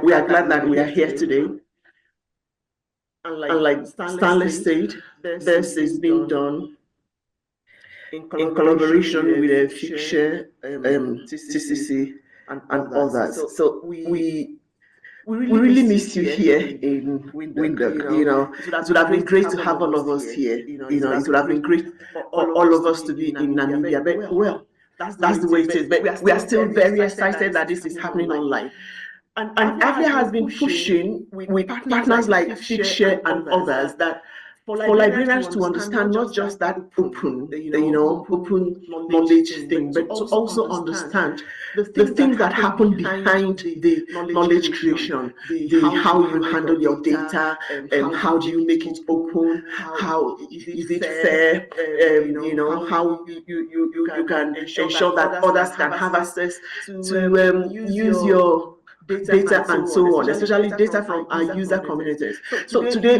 we are glad that we are here today. And like Stanley said, this is being done in collaboration with Figshare, TCC, and others. So we really miss you here in Windhoek. It would have been great to have all of us here. It would have been great for all of us to be in Namibia. But well, that's the way it is. But we are still very excited that this is happening online. And AfLIA has been pushing with partners like Figshare and others that for librarians to understand not just that open knowledge thing, but to also understand the things that happen behind the knowledge creation, the how you handle your data, how do you make it open, how is it fair, how you can ensure that others can have access to use your data and so on, especially data from our user communities. So today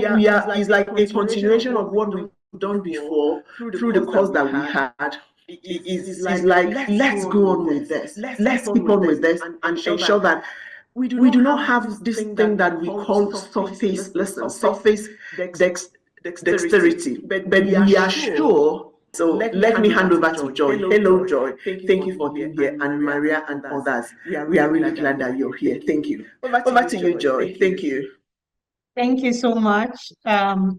is like a continuation of what we've done before through the course that we had. Is like let's go on with this. Let's keep on with this and ensure that we do not have this thing that we call surface dexterity, but we are sure. So let me hand over to Joy. Hello, Joy. Thank you for being here, and Maria and others. We are really glad that you're here. Thank you. Over to you, Joy. Thank you. Thank you so much. Hello,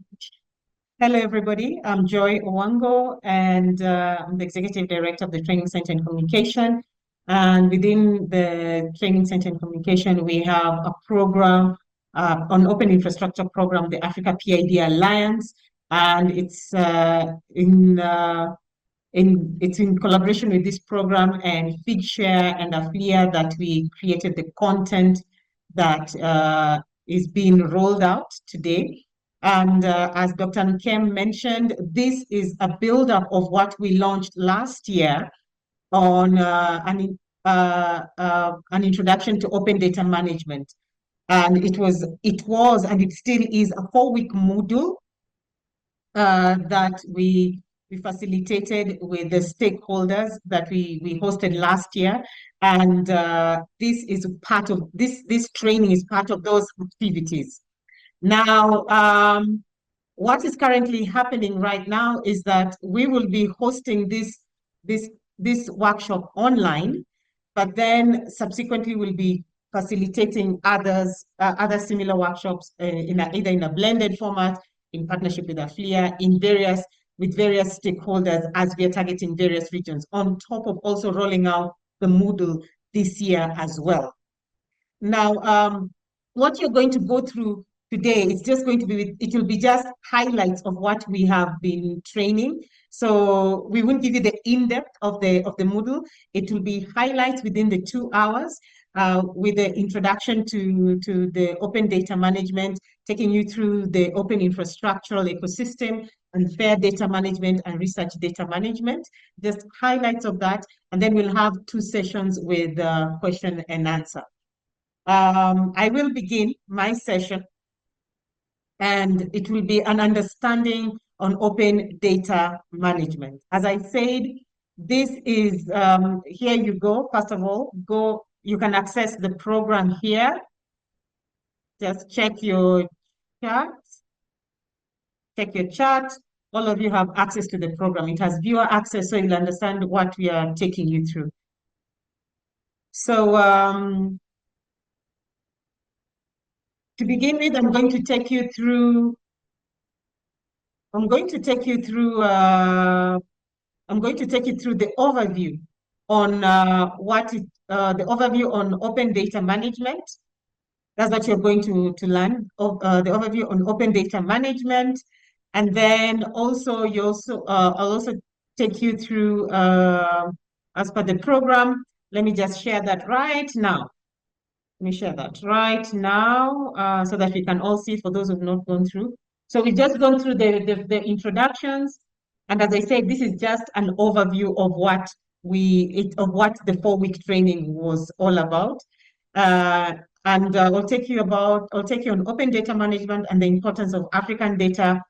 everybody. I'm Joy Owango, and I'm the Executive Director of the Training Center in Communication. And within the Training Center in Communication, we have a program, an open infrastructure program, the Africa PID Alliance, and it's in collaboration with this program and Figshare and AfLIA that we created the content that is being rolled out today. And as Dr. Nkem mentioned, this is a build-up of what we launched last year on an introduction to open data management. And it was and it still is a 4-week module that we facilitated with the stakeholders that we hosted last year. And this is part of this training is part of those activities. Now, what is currently happening right now is that we will be hosting this workshop online, but then subsequently we'll be facilitating other similar workshops either in a blended format, in partnership with AfLIA, with various stakeholders as we are targeting various regions, on top of also rolling out the Moodle this year as well. Now, what you're going to go through today is just going to be, it will be just highlights of what we have been training. So we won't give you the in-depth of the Moodle. It will be highlights within the 2 hours with the introduction to the open data management, taking you through the open infrastructural ecosystem and fair data management and research data management, just highlights of that. And then we'll have 2 sessions with question and answer. I will begin my session, and it will be an understanding on open data management. As I said, this is, here you go. First of all, you can access the program here. Just check your chat. Check your chat. All of you have access to the program. It has viewer access, so you'll understand what we are taking you through. So, to begin with, I'm going to take you through the overview on the overview on open data management. That's what you're going to learn, the overview on open data management. And then also I'll also take you through as per the program. Let me just share that right now. Let me share that right now so that we can all see for those who've not gone through. So we've just gone through the introductions. And as I said, this is just an overview of what the 4-week training was all about. And I'll take you on open data management and the importance of African data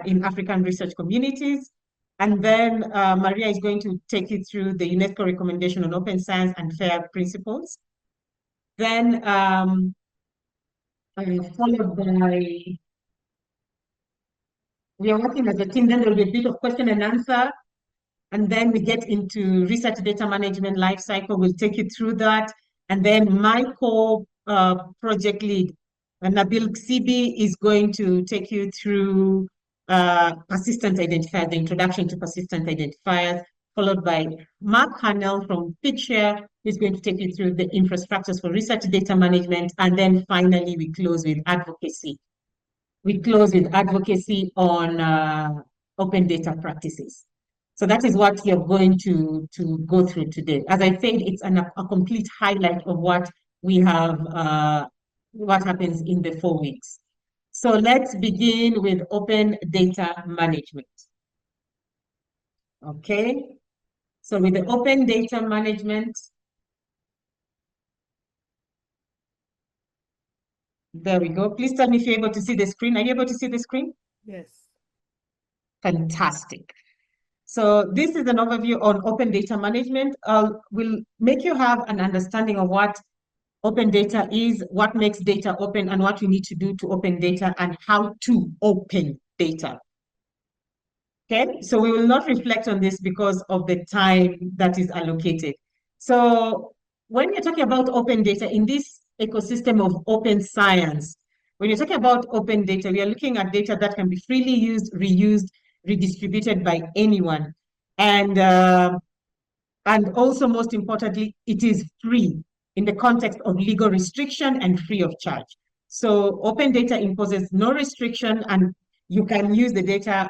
in African research communities. And then Maria is going to take you through the UNESCO recommendation on open science and fair principles. Then followed by, we are working as a team, then there will be a bit of question and answer, and then we get into research data management life cycle. We'll take you through that. And then my project lead, Nabil Ksibi, is going to take you through persistent identifiers, the introduction to persistent identifiers, followed by Mark Hanel from Figshare, who's going to take you through the infrastructures for research data management. And then finally, we close with advocacy. We close with advocacy on open data practices. So that is what you're going to go through today. As I said, it's a complete highlight of what we have, what happens in the 4 weeks. So let's begin with open data management. Okay. So with the open data management, there we go. Please tell me if you're able to see the screen. Are you able to see the screen? Yes. Fantastic. So this is an overview on open data management. Will make you have an understanding of what open data is, what makes data open, and what we need to do to open data, and how to open data. Okay, so we will not reflect on this because of the time that is allocated. So when you're talking about open data in this ecosystem of open science, when you're talking about open data, we are looking at data that can be freely used, reused, redistributed by anyone. And also, most importantly, it is free in the context of legal restriction and free of charge. So open data imposes no restriction, and you can use the data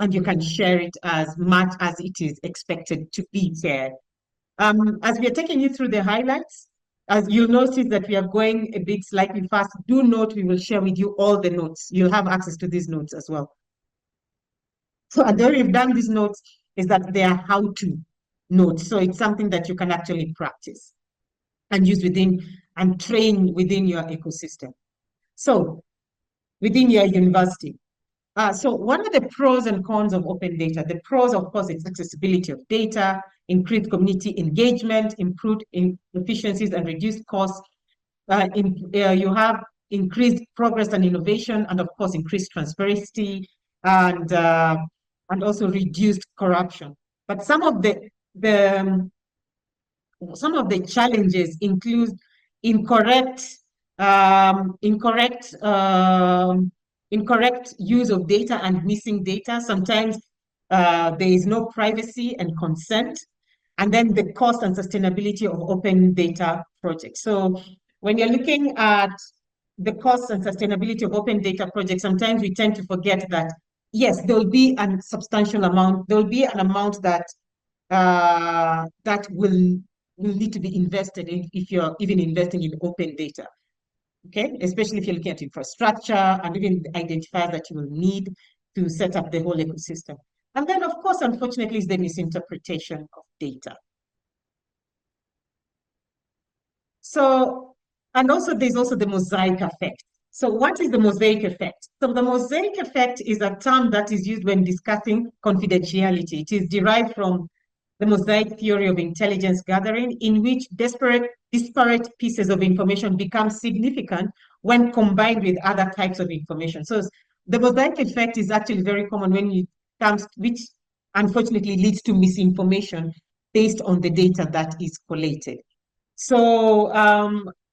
and you can share it as much as it is expected to be shared. As we are taking you through the highlights, as you'll notice that we are going a bit slightly fast, do note we will share with you all the notes. You'll have access to these notes as well. So, and the way we've done these notes is that they are how-to notes. So it's something that you can actually practice and use within and train within your ecosystem. So within your university. So what are the pros and cons of open data? The pros, of course, it's accessibility of data, increased community engagement, improved efficiencies and reduced costs. You have increased progress and innovation, and of course, increased transparency and also reduced corruption. But some of the challenges include incorrect use of data and missing data. Sometimes there is no privacy and consent, and then the cost and sustainability of open data projects. So when you're looking at the cost and sustainability of open data projects, sometimes we tend to forget that, yes, there will be a substantial amount, there will be an amount that that will need to be invested in if you're even investing in open data. Okay, especially if you're looking at infrastructure and even the identifiers that you will need to set up the whole ecosystem. And then, of course, unfortunately, is the misinterpretation of data. So, and also there's also the mosaic effect. So what is the mosaic effect? So the mosaic effect is a term that is used when discussing confidentiality. It is derived from the mosaic theory of intelligence gathering, in which disparate pieces of information become significant when combined with other types of information. So the mosaic effect is actually very common when it comes, which unfortunately leads to misinformation based on the data that is collated. So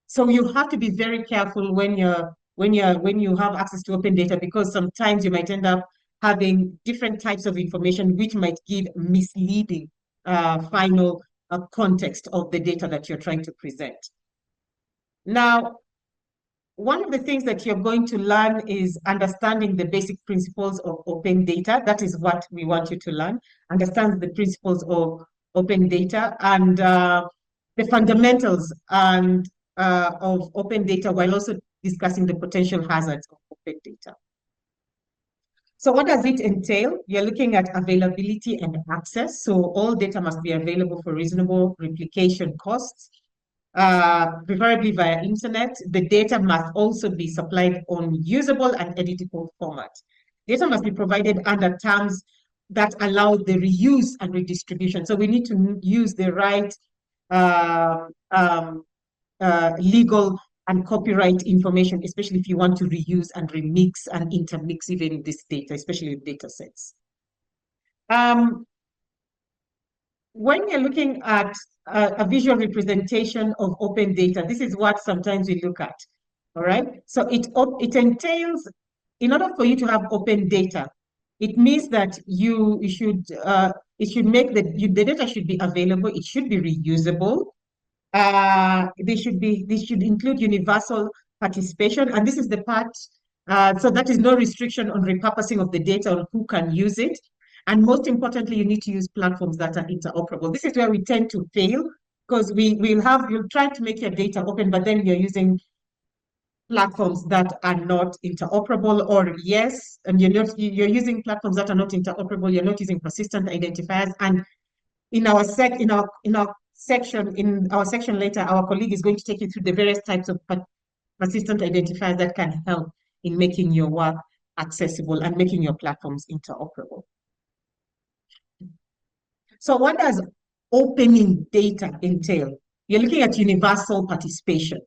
so you have to be very careful when you have access to open data, because sometimes you might end up having different types of information which might give misleading final context of the data that you're trying to present. Now, one of the things that you're going to learn is understanding the basic principles of open data. That is what we want you to learn. Understand the principles of open data and the fundamentals and of open data, while also discussing the potential hazards of open data. So what does it entail? You're looking at availability and access. So all data must be available for reasonable replication costs, preferably via internet. The data must also be supplied on usable and editable format. Data must be provided under terms that allow the reuse and redistribution. So we need to use the right legal and copyright information, especially if you want to reuse and remix and intermix even this data, especially data sets. When you're looking at a visual representation of open data, this is what sometimes we look at. All right. So it entails, in order for you to have open data, it means that you should it should make the data should be available. It should be reusable. They should include universal participation, and this is the part. So that is no restriction on repurposing of the data or who can use it. And most importantly, you need to use platforms that are interoperable. This is where we tend to fail, because you'll try to make your data open, but then you're using platforms that are not interoperable, or yes, and you're using platforms that are not interoperable, you're not using persistent identifiers. And in our section later, our colleague is going to take you through the various types of persistent identifiers that can help in making your work accessible and making your platforms interoperable. So what does opening data entail? You're looking at universal participation,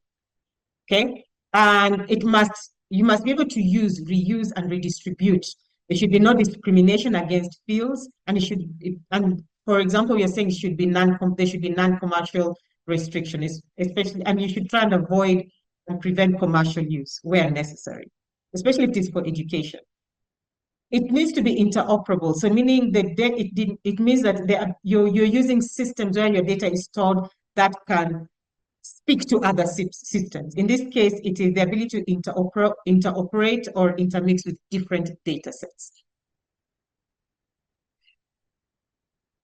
okay? And you must be able to use, reuse, and redistribute. There should be no discrimination against fields, and for example, we are saying there should be non-commercial restrictions, especially, and you should try and avoid and prevent commercial use where necessary, especially if it is for education. It needs to be interoperable. So meaning that it means that you're using systems where your data is stored that can speak to other systems. In this case, it is the ability to interoperate or intermix with different data sets.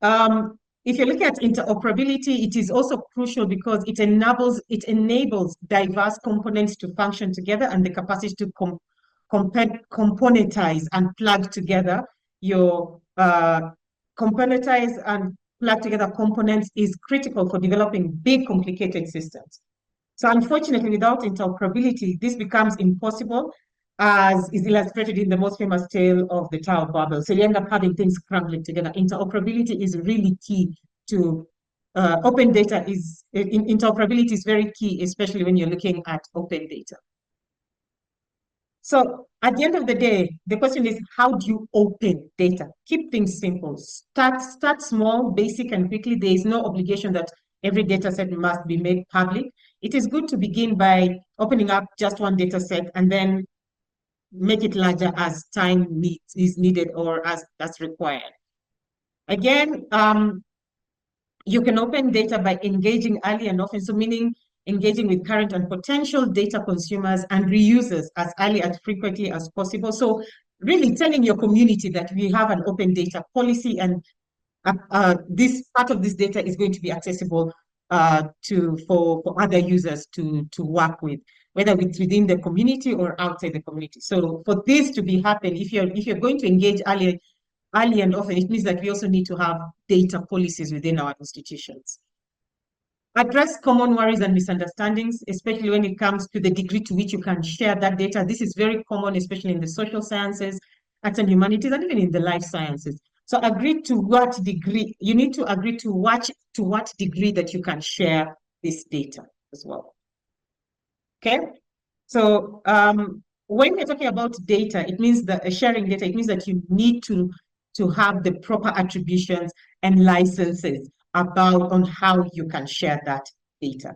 If you're looking at interoperability, it is also crucial because it enables diverse components to function together, and the capacity to componentize and plug together components is critical for developing big, complicated systems. So unfortunately, without interoperability, this becomes impossible, as is illustrated in the most famous tale of the Tower of Babel. So you end up having things crumbling together. Interoperability is really key to open data. Interoperability is very key, especially when you're looking at open data. So at the end of the day, the question is, how do you open data? Keep things simple. Start small, basic, and quickly. There is no obligation that every data set must be made public. It is good to begin by opening up just one data set and then make it larger as time is needed or as required. Again, you can open data by engaging early and often, so meaning engaging with current and potential data consumers and reusers as early and frequently as possible. So really telling your community that we have an open data policy, and this part of this data is going to be accessible for other users to work with, whether it's within the community or outside the community. So for this to be happen, if you're going to engage early and often, it means that we also need to have data policies within our institutions. Address common worries and misunderstandings, especially when it comes to the degree to which you can share that data. This is very common, especially in the social sciences, arts and humanities, and even in the life sciences. So agree to what degree, you need to agree to what degree that you can share this data as well. Okay? So when we're talking about data, it means that sharing data, it means that you need to have the proper attributions and licenses on how you can share that data.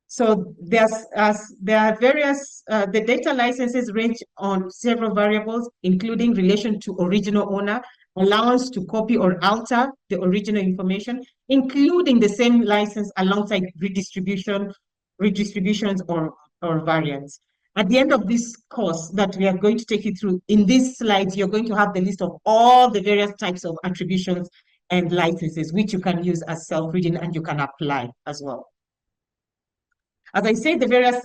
So there are various, the data licenses range on several variables, including relation to original owner, allowance to copy or alter the original information, including the same license alongside redistributions or variants. At the end of this course that we are going to take you through, in these slides, you're going to have the list of all the various types of attributions and licenses, which you can use as self-reading and you can apply as well. As I said, the various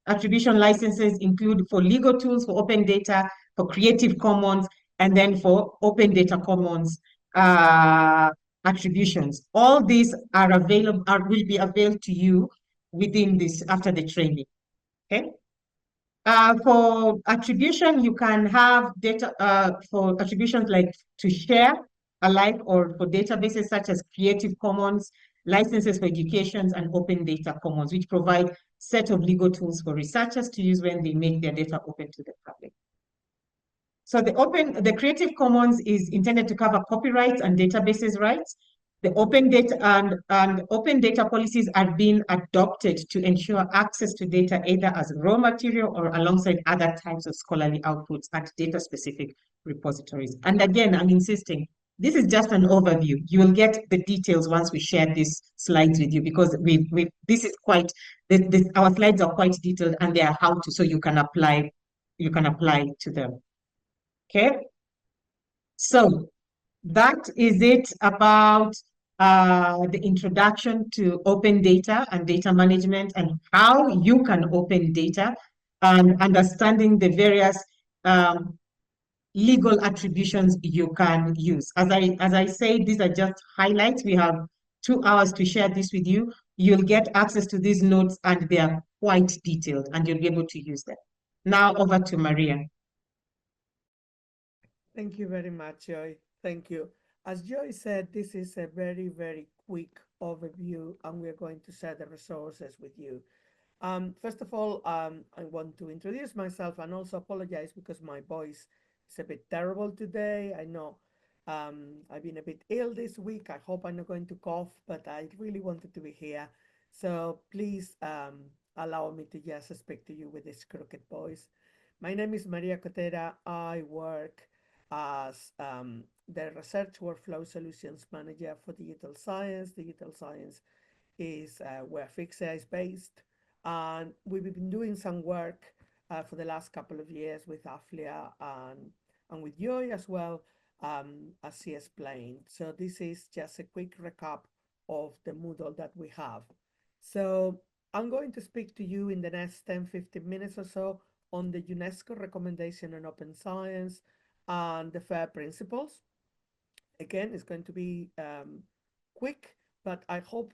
attribution licenses include for legal tools, for open data, for Creative Commons, and then for Open Data Commons attributions. All these are available, will be available to you within this after the training. Okay. For attribution, you can have data for attributions like to share alike, or for databases such as Creative Commons, licenses for education, and Open Data Commons, which provide set of legal tools for researchers to use when they make their data open to the public. So the Creative Commons is intended to cover copyrights and databases rights. The open data and open data policies are being adopted to ensure access to data either as raw material or alongside other types of scholarly outputs at data-specific repositories. And again, I'm insisting, this is just an overview. You will get the details once we share these slides with you, because this is quite, our slides are quite detailed and they are how to, so you can apply to them. Okay, so that is it about the introduction to open data and data management and how you can open data and understanding the various legal attributions you can use. As I say, these are just highlights. We have 2 hours to share this with you. You'll get access to these notes and they are quite detailed and you'll be able to use them. Now over to Maria. Thank you very much, Joy. Thank you. As Joy said, this is a very, very quick overview, and we're going to share the resources with you. First of all, I want to introduce myself and also apologize because my voice is a bit terrible today. I know I've been a bit ill this week. I hope I'm not going to cough, but I really wanted to be here. So please allow me to just speak to you with this crooked voice. My name is Maria Cotera. I work as the Research Workflow Solutions Manager for Digital Science. Digital Science is where Figshare is based. And we've been doing some work for the last couple of years with AfLIA and with Joy as well, as she explained. So this is just a quick recap of the Moodle that we have. So I'm going to speak to you in the next 10-15 minutes or so on the UNESCO recommendation on open science and the FAIR principles. Again, it's going to be quick, but I hope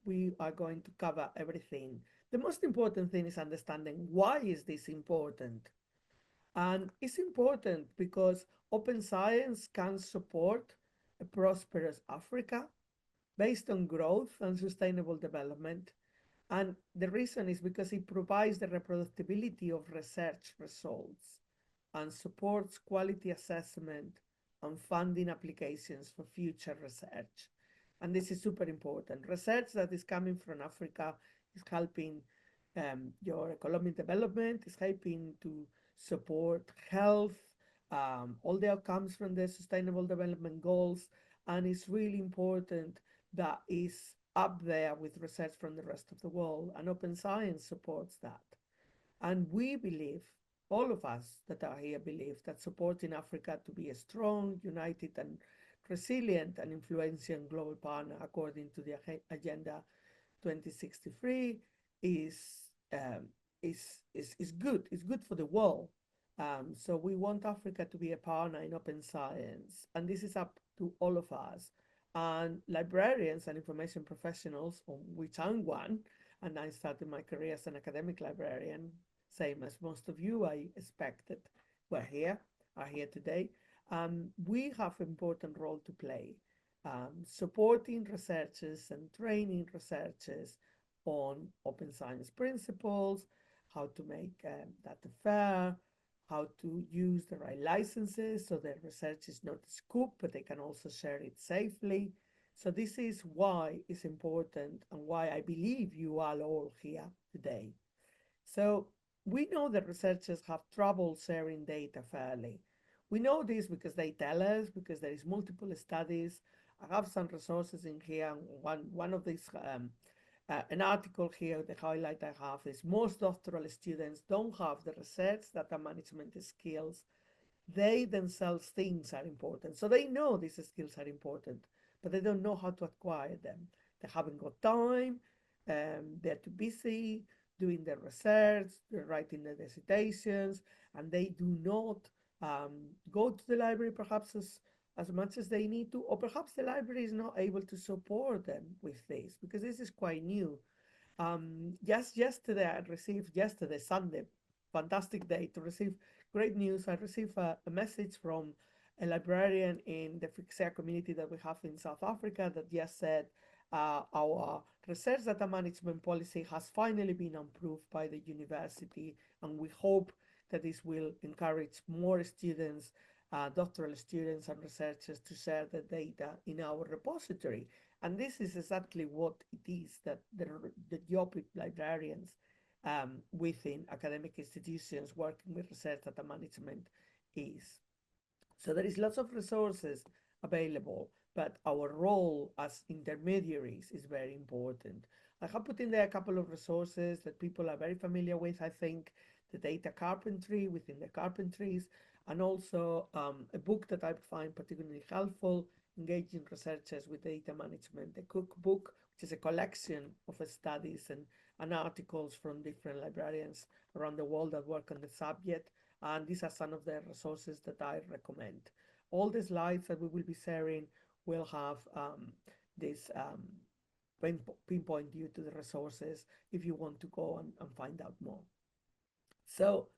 we are going to cover everything. The most important thing is understanding why is this important. And it's important because open science can support a prosperous Africa based on growth and sustainable development. And the reason is because it provides the reproducibility of research results and supports quality assessment and funding applications for future research. And this is super important. Research that is coming from Africa is helping your economic development, is helping to support health, all the outcomes from the Sustainable Development Goals, and it's really important that is up there with research from the rest of the world, and open science supports that. And we believe, all of us that are here believe that supporting Africa to be a strong, united, and resilient and influential global partner according to the Agenda 2063 is good. It's good for the world. So we want Africa to be a partner in open science, and this is up to all of us. And librarians and information professionals, of which I'm one, and I started my career as an academic librarian, same as most of you, I expected, are here today. We have an important role to play, supporting researchers and training researchers on open science principles, how to make data fair, how to use the right licenses so that research is not a scoop, but they can also share it safely. So this is why it's important and why I believe you are all here today. So we know that researchers have trouble sharing data fairly. We know this because they tell us, because there is multiple studies. I have some resources in here. One of these, an article here, the highlight I have is most doctoral students don't have the research data management skills they themselves think are important. So they know these skills are important, but they don't know how to acquire them. They haven't got time, they're too busy doing their research, they're writing their dissertations, and they do not go to the library perhaps as much as they need to, or perhaps the library is not able to support them with this, because this is quite new. Just yesterday, I received, Sunday, fantastic day to receive great news. I received a message from a librarian in the Figshare community that we have in South Africa that just said, Our research data management policy has finally been approved by the university, and we hope that this will encourage more students, doctoral students and researchers to share the data in our repository. And this is exactly what it is that the job of librarians within academic institutions working with research data management is. So there is lots of resources available, but our role as intermediaries is very important. I have put in there a couple of resources that people are very familiar with, I think, the data carpentry within the carpentries, and also a book that I find particularly helpful, Engaging Researchers with Data Management, the cookbook, which is a collection of studies and articles from different librarians around the world that work on the subject. And these are some of the resources that I recommend. All the slides that we will be sharing will have this pinpoint you to the resources if you want to go and find out more. So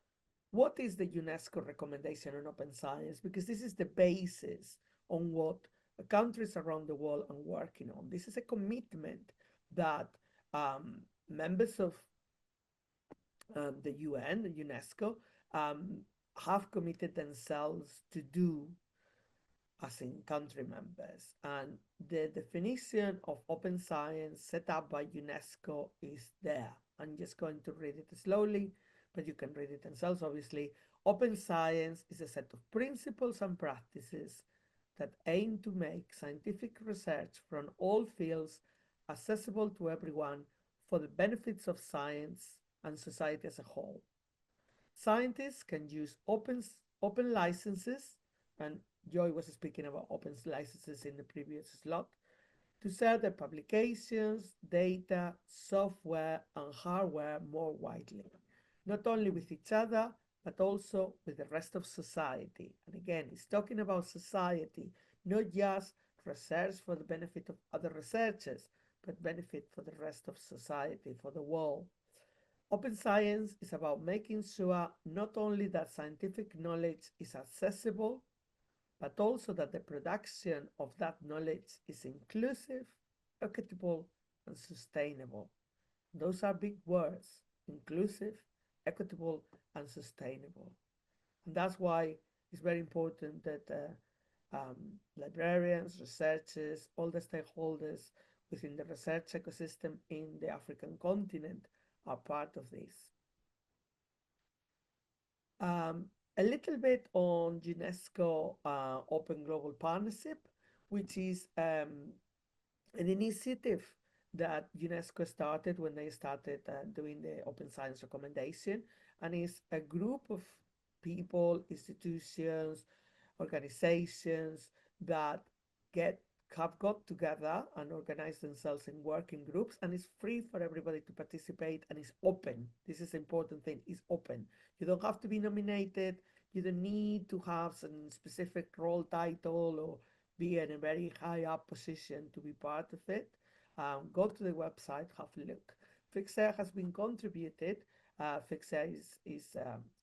what is the UNESCO recommendation on open science? Because this is the basis on what countries around the world are working on. This is a commitment that members of the UN, the UNESCO, have committed themselves to do as in country members. And the definition of open science set up by UNESCO is there. I'm just going to read it slowly, but you can read it themselves, obviously. Open science is a set of principles and practices that aim to make scientific research from all fields accessible to everyone for the benefits of science and society as a whole. Scientists can use open licenses, and Joy was speaking about open licenses in the previous slot, to share their publications, data, software, and hardware more widely, not only with each other, but also with the rest of society. And again, it's talking about society, not just research for the benefit of other researchers, but benefit for the rest of society, for the world. Open science is about making sure not only that scientific knowledge is accessible, but also that the production of that knowledge is inclusive, equitable, and sustainable. Those are big words: inclusive, equitable, and sustainable. And that's why it's very important that librarians, researchers, all the stakeholders within the research ecosystem in the African continent are part of this. A little bit on UNESCO Open Global Partnership, which is an initiative that UNESCO started when they started doing the open science recommendation, and is a group of people, institutions, organizations that get have got together and organized themselves in working groups, and it's free for everybody to participate, and it's open. This is the important thing, it's open. You don't have to be nominated, you don't need to have some specific role title or be in a very high up position to be part of it. Go to the website, have a look. Figshare has been contributed. Figshare is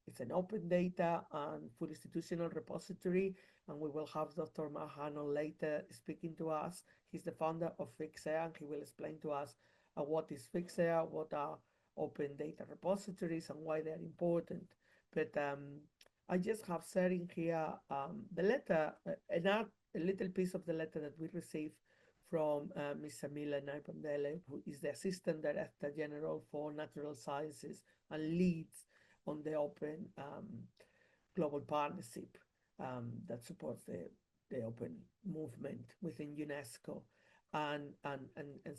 it's an open data and full institutional repository, and we will have Dr. Mahano later speaking to us. He's the founder of Figshare, and he will explain to us what is Figshare, what are open data repositories, and why they're important. But I just have sharing here the letter, a little piece of the letter that we received from Ms. Samila Naipandele, who is the Assistant Director General for Natural Sciences and leads on the Open Global Partnership that supports the open movement within UNESCO. And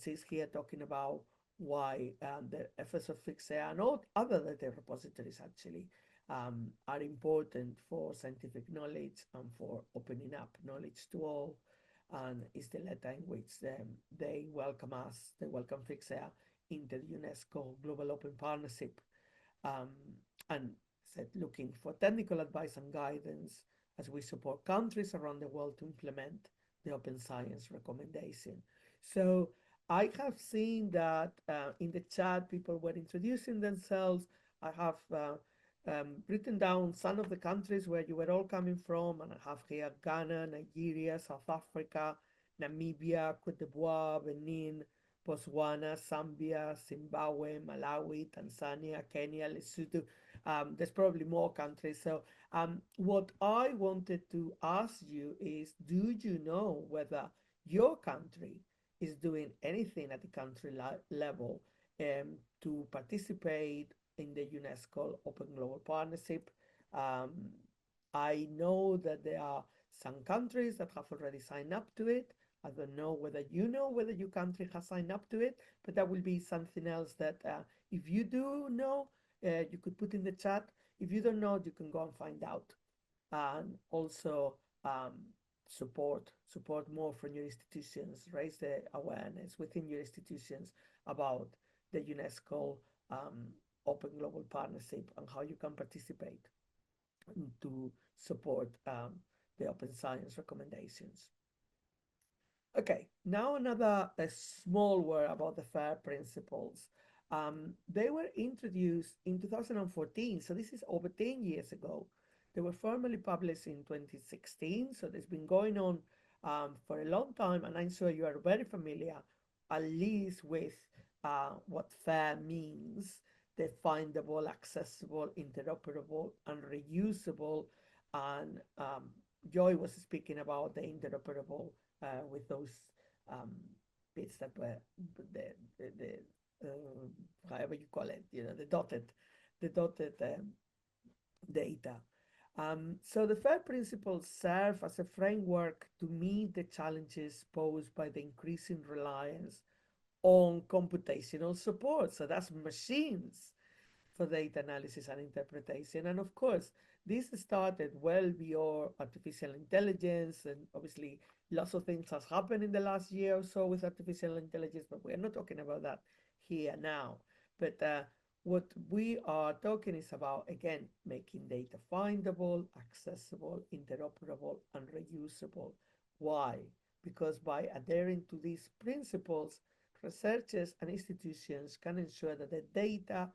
she's here talking about why the efforts of Figshare and all other data repositories actually are important for scientific knowledge and for opening up knowledge to all. And it's the letter in which they welcome us, they welcome Figshare into the UNESCO Global Open Partnership, and said looking for technical advice and guidance as we support countries around the world to implement the open science recommendation. So I have seen that in the chat people were introducing themselves. I have written down some of the countries where you were all coming from, and I have here Ghana, Nigeria, South Africa, Namibia, Cote d'Ivoire, Benin, Botswana, Zambia, Zimbabwe, Malawi, Tanzania, Kenya, Lesotho. There's probably more countries. So what I wanted to ask you is, do you know whether your country is doing anything at the country level to participate in the UNESCO Open Global Partnership? Um, I know that there are some countries that have already signed up to it. I don't know whether you know whether your country has signed up to it, but that will be something else that if you do know, you could put in the chat. If you don't know, you can go and find out. And also um, support more from your institutions, raise the awareness within your institutions about the UNESCO Open Global Partnership and how you can participate to support the open science recommendations. Okay, now another a small word about the FAIR principles. They were introduced in 2014, so this is over 10 years ago. They were formally published in 2016, so it's been going on for a long time, and I'm sure you are very familiar, at least with what FAIR means: findable, accessible, interoperable, and reusable. And Joy was speaking about the interoperable with those um, bits that were however you call it, the dotted data. So the FAIR principles serve as a framework to meet the challenges posed by the increasing reliance on computational support. So that's machines for data analysis and interpretation. And of course, this started well beyond artificial intelligence, and obviously lots of things has happened in the last year or so with artificial intelligence, but we're not talking about that here now. But what we are talking is about, again, making data findable, accessible, interoperable, and reusable. Why? Because by adhering to these principles, researchers and institutions can ensure that the data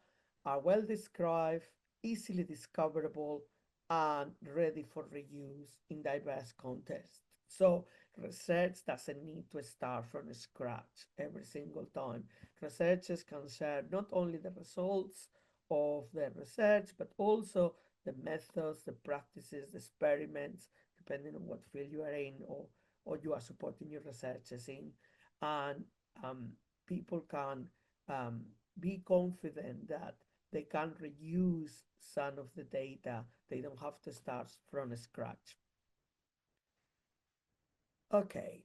are well described, easily discoverable, and ready for reuse in diverse contexts. So research doesn't need to start from scratch every single time. Researchers can share not only the results of their research, but also the methods, the practices, the experiments, depending on what field you are in, or you are supporting your researchers in. And people can be confident that they can reuse some of the data. They don't have to start from scratch. Okay,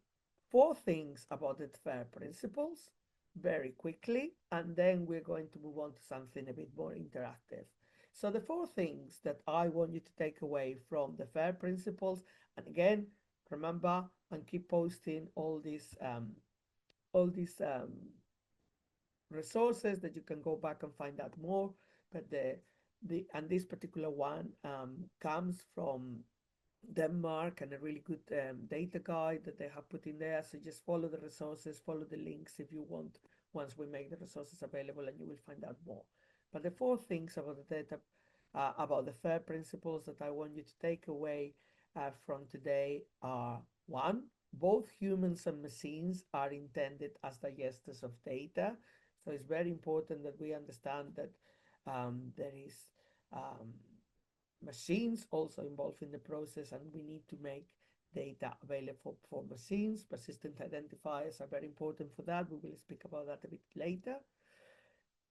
4 things about the FAIR principles very quickly, and then we're going to move on to something a bit more interactive. So the 4 things that I want you to take away from the FAIR principles, and again, remember and keep posting all these resources that you can go back and find out more. But this particular one comes from Denmark, and a really good data guide that they have put in there. So just follow the resources, follow the links if you want, once we make the resources available, and you will find out more. But the 4 things about the data, about the FAIR principles that I want you to take away from today are: 1, both humans and machines are intended as digesters of data. So it's very important that we understand that there is um, machines also involved in the process, and we need to make data available for machines. Persistent identifiers are very important for that. We will speak about that a bit later.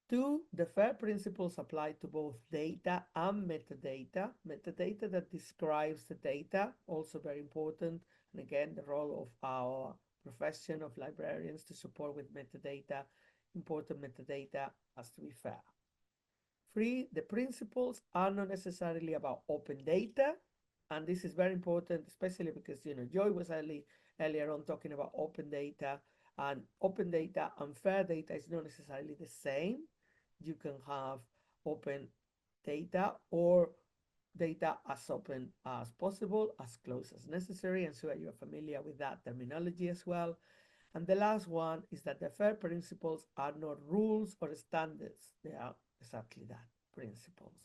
2, the FAIR principles apply to both data and metadata. Metadata that describes the data, also very important. And again, the role of our profession of librarians to support with metadata. Important metadata has to be fair. 3, the principles are not necessarily about open data. And this is very important, especially because, Joy was earlier on talking about open data. And open data and fair data is not necessarily the same. You can have open data or data as open as possible, as close as necessary. And so you are familiar with that terminology as well. And the last one is that the FAIR principles are not rules or standards. They are exactly that, principles.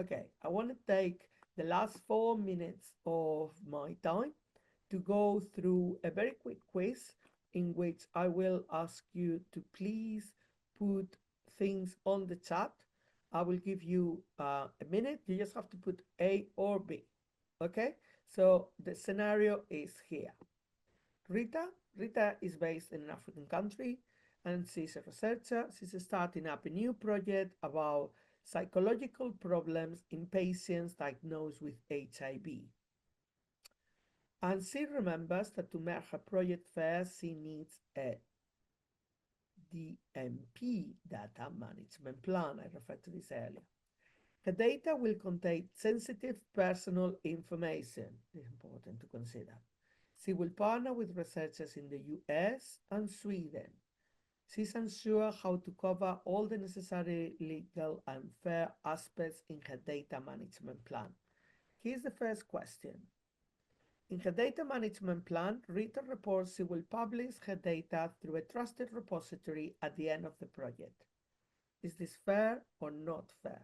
Okay, I want to take the last 4 minutes of my time to go through a very quick quiz in which I will ask you to please put things on the chat. I will give you a minute. You just have to put A or B. Okay, so the scenario is here. Rita is based in an African country and she's a researcher. She's starting up a new project about psychological problems in patients diagnosed with HIV. And she remembers that to make her project fair, she needs a DMP, data management plan. I referred to this earlier. The data will contain sensitive personal information. It's important to consider. She will partner with researchers in the US and Sweden. She's unsure how to cover all the necessary legal and fair aspects in her data management plan. Here's the first question. In her data management plan, Rita reports she will publish her data through a trusted repository at the end of the project. Is this fair or not fair?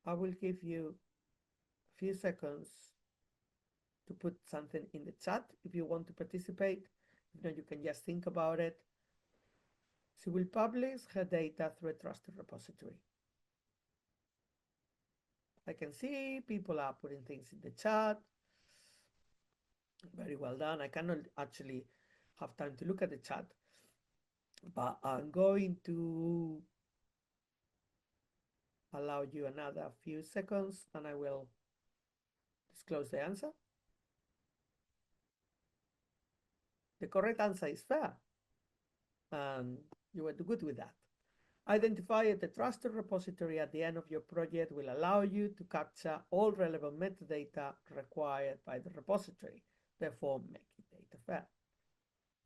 I will give you a few seconds to put something in the chat if you want to participate. If not, you can just think about it. She will publish her data through a trusted repository. I can see people are putting things in the chat. Very well done. I cannot actually have time to look at the chat, but I'm going to allow you another few seconds and I will disclose the answer. The correct answer is fair, and you were good with that. Identify the trusted repository at the end of your project will allow you to capture all relevant metadata required by the repository, therefore making data fair.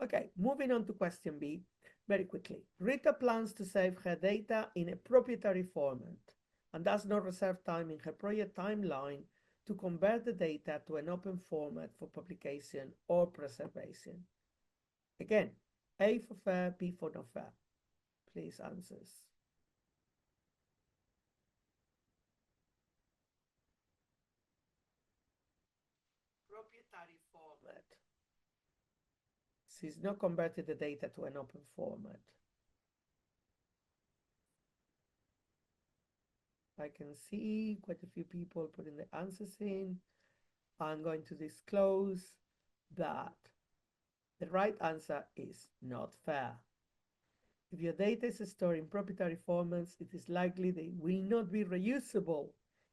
Okay, moving on to question B very quickly. Rita plans to save her data in a proprietary format and does not reserve time in her project timeline to convert the data to an open format for publication or preservation. Again, A for fair, B for not fair. Please answers. Proprietary format. She's not converted the data to an open format. I can see quite a few people putting the answers in. I'm going to disclose that the right answer is not fair. If your data is stored in proprietary formats, it is likely they will not be reusable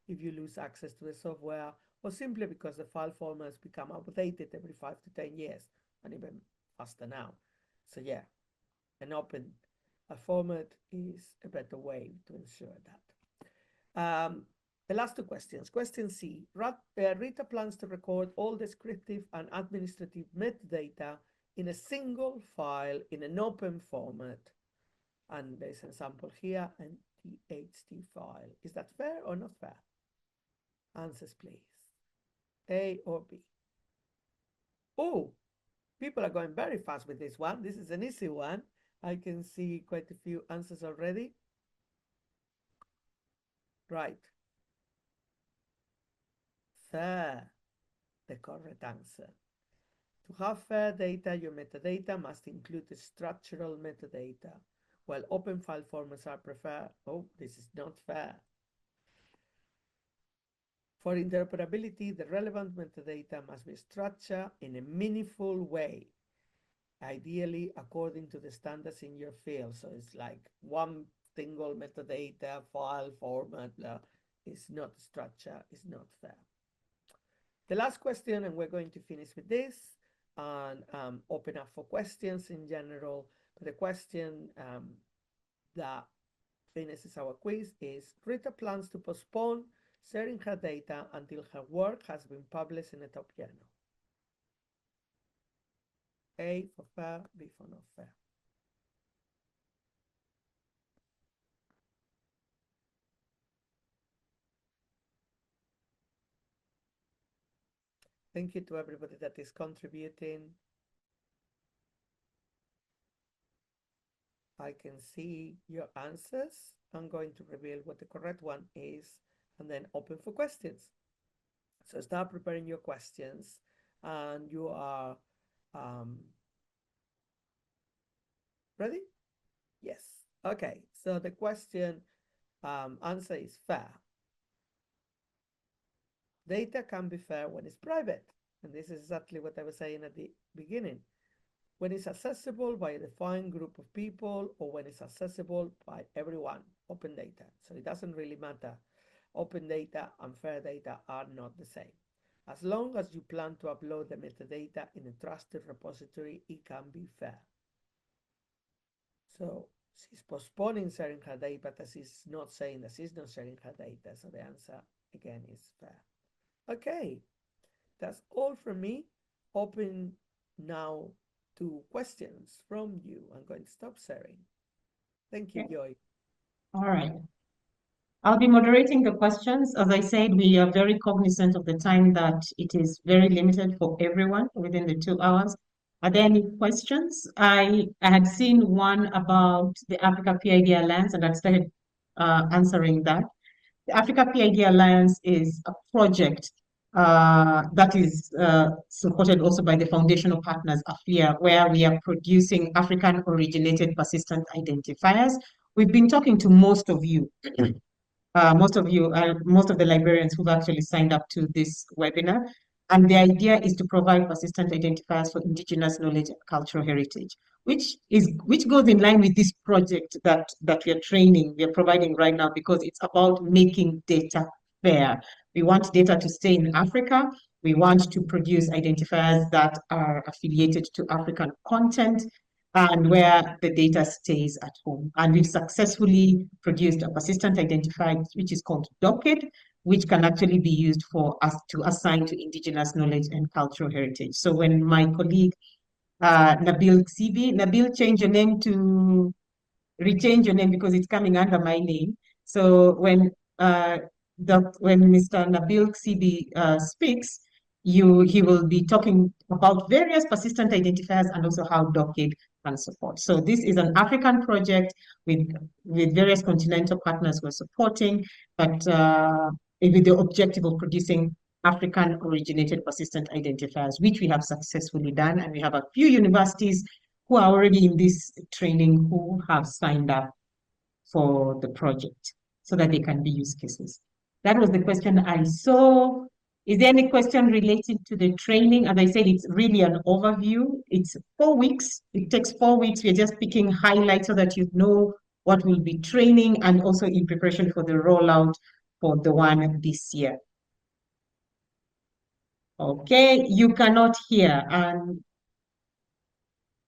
if you lose access to the software or simply because the file formats become outdated every 5 to 10 years and even faster now. So yeah, an open format is a better way to ensure that. The last two questions. Question C. Rita plans to record all descriptive and administrative metadata in a single file in an open format. And there's an example here, an TXT file. Is that fair or not fair? Answers, please. A or B? Oh, people are going very fast with this one. This is an easy one. I can see quite a few answers already. Right. Fair, the correct answer. To have fair data, your metadata must include the structural metadata, while open file formats are preferred. Oh, this is not fair. For interoperability, the relevant metadata must be structured in a meaningful way, ideally according to the standards in your field. So it's like one single metadata file format is not structured, is not fair. The last question, and we're going to finish with this and open up for questions in general. But the question that finishes our quiz is, Rita plans to postpone sharing her data until her work has been published in a top journal. A for fair, B for not fair. Thank you to everybody that is contributing. I can see your answers. I'm going to reveal what the correct one is and then open for questions. So start preparing your questions, and you are ready? Yes. Okay. So the question answer is fair. Data can be fair when it's private. And this is exactly what I was saying at the beginning. When it's accessible by a defined group of people, or when it's accessible by everyone, open data. So it doesn't really matter. Open data and fair data are not the same. As long as you plan to upload the metadata in a trusted repository, it can be fair. So she's postponing sharing her data, but she's not saying that she's not sharing her data. So the answer again is fair. Okay, that's all from me. Open now to questions from you. I'm going to stop sharing. Thank you, Okay. Joy. All right. I'll be moderating the questions. As I said, we are very cognizant of the time that it is very limited for everyone within the 2 hours. Are there any questions? I had seen one about the Africa PID Alliance, and I started answering that. The Africa PID Alliance is a project that is supported also by the foundational partners, AfLIA, where we are producing African-originated persistent identifiers. We've been talking to most of you, most of the librarians who've actually signed up to this webinar. And the idea is to provide persistent identifiers for indigenous knowledge and cultural heritage, which goes in line with this project that we are providing right now, because it's about making data fair. We want data to stay in Africa. We want to produce identifiers that are affiliated to African content, and where the data stays at home. And we've successfully produced a persistent identifier, which is called DOCID, which can actually be used for us to assign to indigenous knowledge and cultural heritage. So when my colleague Nabil Xibi, Nabil, change your name to rechange your name because it's coming under my name. So when Mr. Nabil Xibi speaks, he will be talking about various persistent identifiers and also how DOCID can support. So this is an African project with various continental partners who are supporting, but with the objective of producing African originated persistent identifiers, which we have successfully done. And we have a few universities who are already in this training who have signed up for the project so that they can be use cases. That was the question I saw. Is there any question related to the training? As I said, it's really an overview. It's 4 weeks. It takes 4 weeks. We're just picking highlights so that you know what we'll be training, and also in preparation for the rollout for the one this year. Okay, you cannot hear. And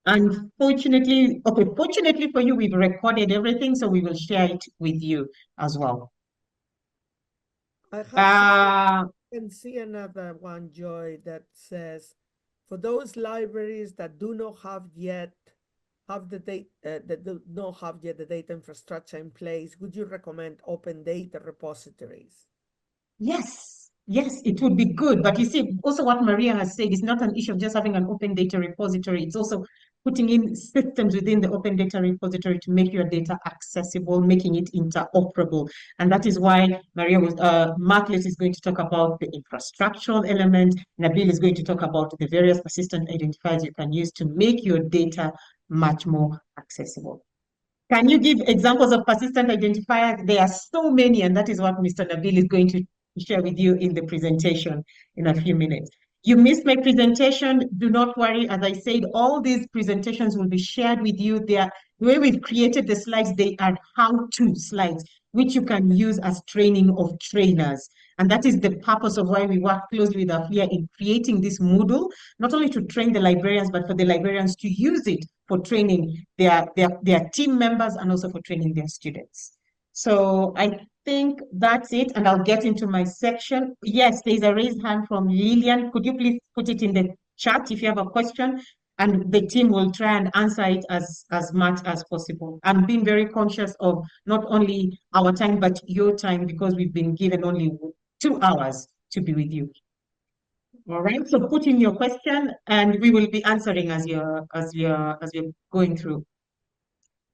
unfortunately, okay, fortunately for you, we've recorded everything, so we will share it with you as well. I can see another one, Joy, that says, for those libraries that do not have yet the data infrastructure in place, would you recommend open data repositories? Yes, yes, it would be good. But you see, also what Maria has said is not an issue of just having an open data repository. It's also putting in systems within the open data repository to make your data accessible, making it interoperable. And that is why Martlet is going to talk about the infrastructural element. Nabil is going to talk about the various persistent identifiers you can use to make your data much more accessible. Can you give examples of persistent identifiers? There are so many, and that is what Mr. Nabil is going to share with you in the presentation in a few minutes. You missed my presentation. Do not worry. As I said, all these presentations will be shared with you. The way we've created the slides, they are how-to slides, which you can use as training of trainers. And that is the purpose of why we work closely with AfLIA in creating this Moodle, not only to train the librarians, but for the librarians to use it for training their team members and also for training their students. So I think that's it, and I'll get into my section. Yes, there's a raised hand from Lillian. Could you please put it in the chat if you have a question? And the team will try and answer it as much as possible. I'm being very conscious of not only our time, but your time, because we've been given only 2 hours to be with you. All right, so put in your question and we will be answering as you're going through.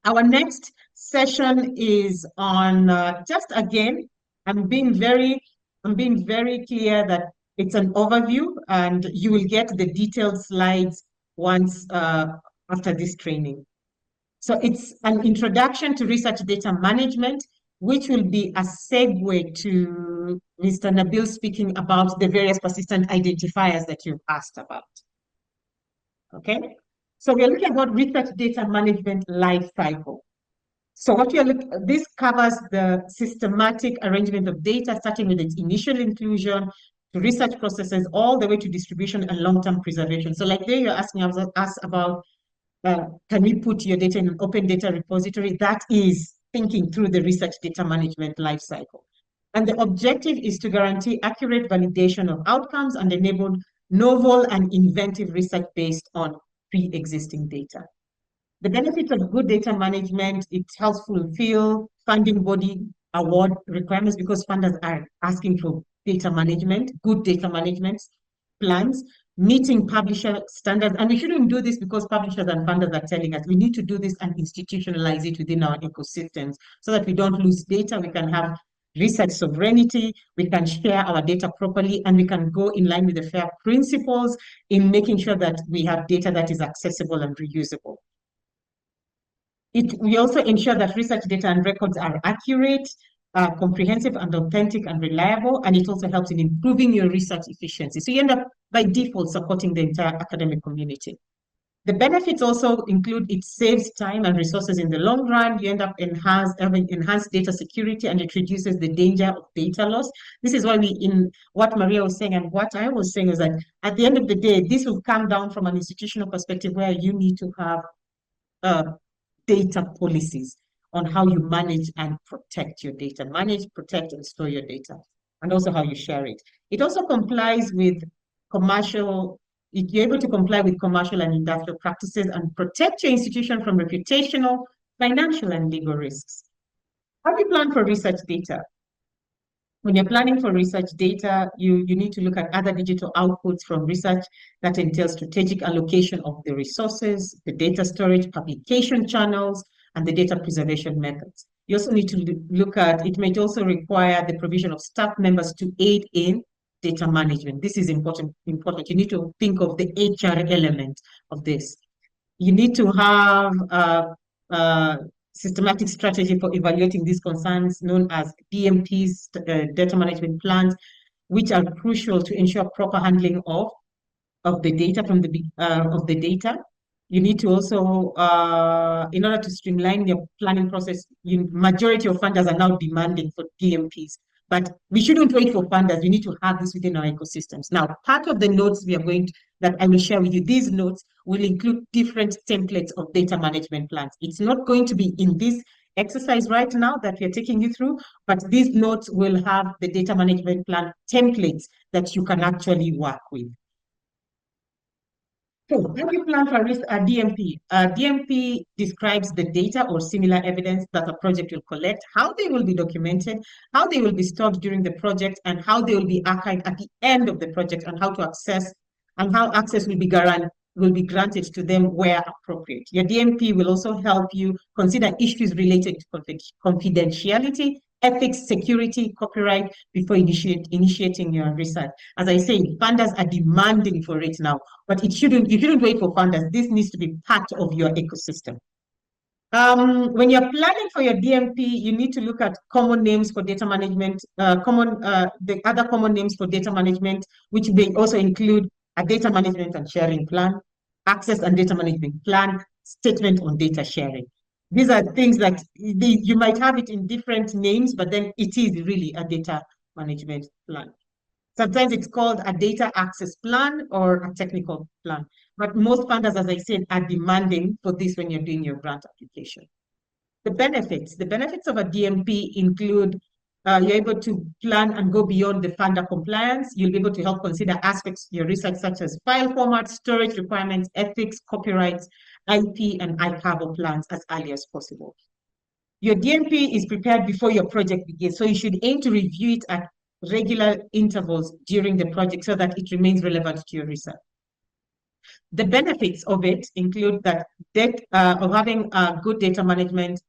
Our next session is on just again, I'm being very clear that It's an overview, and you will get the detailed slides once after this training. So it's an introduction to research data management, which will be a segue to Mr. Nabil speaking about the various persistent identifiers that you've asked about. Okay, so we are looking about research data management life cycle. So what we are this covers the systematic arrangement of data, starting with its initial inclusion to research processes, all the way to distribution and long-term preservation. So like there you're asking us about, can we put your data in an open data repository? That is thinking through the research data management life cycle. And the objective is to guarantee accurate validation of outcomes and enable novel and inventive research based on pre-existing data. The benefits of good data management, it helps fulfill funding body award requirements because funders are asking for data management, good data management plans, meeting publisher standards. And we shouldn't do this because publishers and funders are telling us we need to do this and institutionalize it within our ecosystems so that we don't lose data. We can have research sovereignty, we can share our data properly, and we can go in line with the FAIR principles in making sure that we have data that is accessible and reusable. We also ensure that research data and records are accurate, comprehensive and authentic and reliable, and it also helps in improving your research efficiency. So you end up by default supporting the entire academic community. The benefits also include it saves time and resources in the long run. You end up having enhanced data security, and it reduces the danger of data loss. This is why in what Maria was saying and what I was saying is that at the end of the day, this will come down from an institutional perspective where you need to have data policies on how you manage and protect your data, protect, and store your data, and also how you share it. It also complies with you're able to comply with commercial and industrial practices and protect your institution from reputational, financial, and legal risks. How do you plan for research data? When you're planning for research data, you need to look at other digital outputs from research that entails strategic allocation of the resources, the data storage, publication channels, and the data preservation methods. You also need to look at, it might also require the provision of staff members to aid in data management. This is important. You need to think of the HR element of this. You need to have systematic strategy for evaluating these concerns known as DMPs, data management plans, which are crucial to ensure proper handling of the data of the data. You need to also, in order to streamline your planning process, majority of funders are now demanding for DMPs. But we shouldn't wait for funders. We need to have this within our ecosystems. Now, part of the notes that I will share with you, these notes will include different templates of data management plans. It's not going to be in this exercise right now that we are taking you through, but these notes will have the data management plan templates that you can actually work with. So, how do you plan for a DMP? A DMP describes the data or similar evidence that a project will collect, how they will be documented, how they will be stored during the project, and how they will be archived at the end of the project, and how to access, and how access will be granted to them where appropriate. Your DMP will also help you consider issues related to confidentiality, ethics, security, copyright before initiating your research. As I say, funders are demanding for it now, but you shouldn't wait for funders. This needs to be part of your ecosystem. When you're planning for your DMP, you need to look at common names for data management, the other common names for data management, which may also include a data management and sharing plan, access and data management plan, statement on data sharing. These are things that you might have it in different names, but then it is really a data management plan. Sometimes it's called a data access plan or a technical plan. But most funders, as I said, are demanding for this when you're doing your grant application. The benefits of a DMP include you're able to plan and go beyond the funder compliance. You'll be able to help consider aspects of your research such as file format, storage requirements, ethics, copyrights, IP, and ICAVO plans as early as possible. Your DMP is prepared before your project begins, so you should aim to review it at regular intervals during the project so that it remains relevant to your research. The benefits of it include that of having a good data management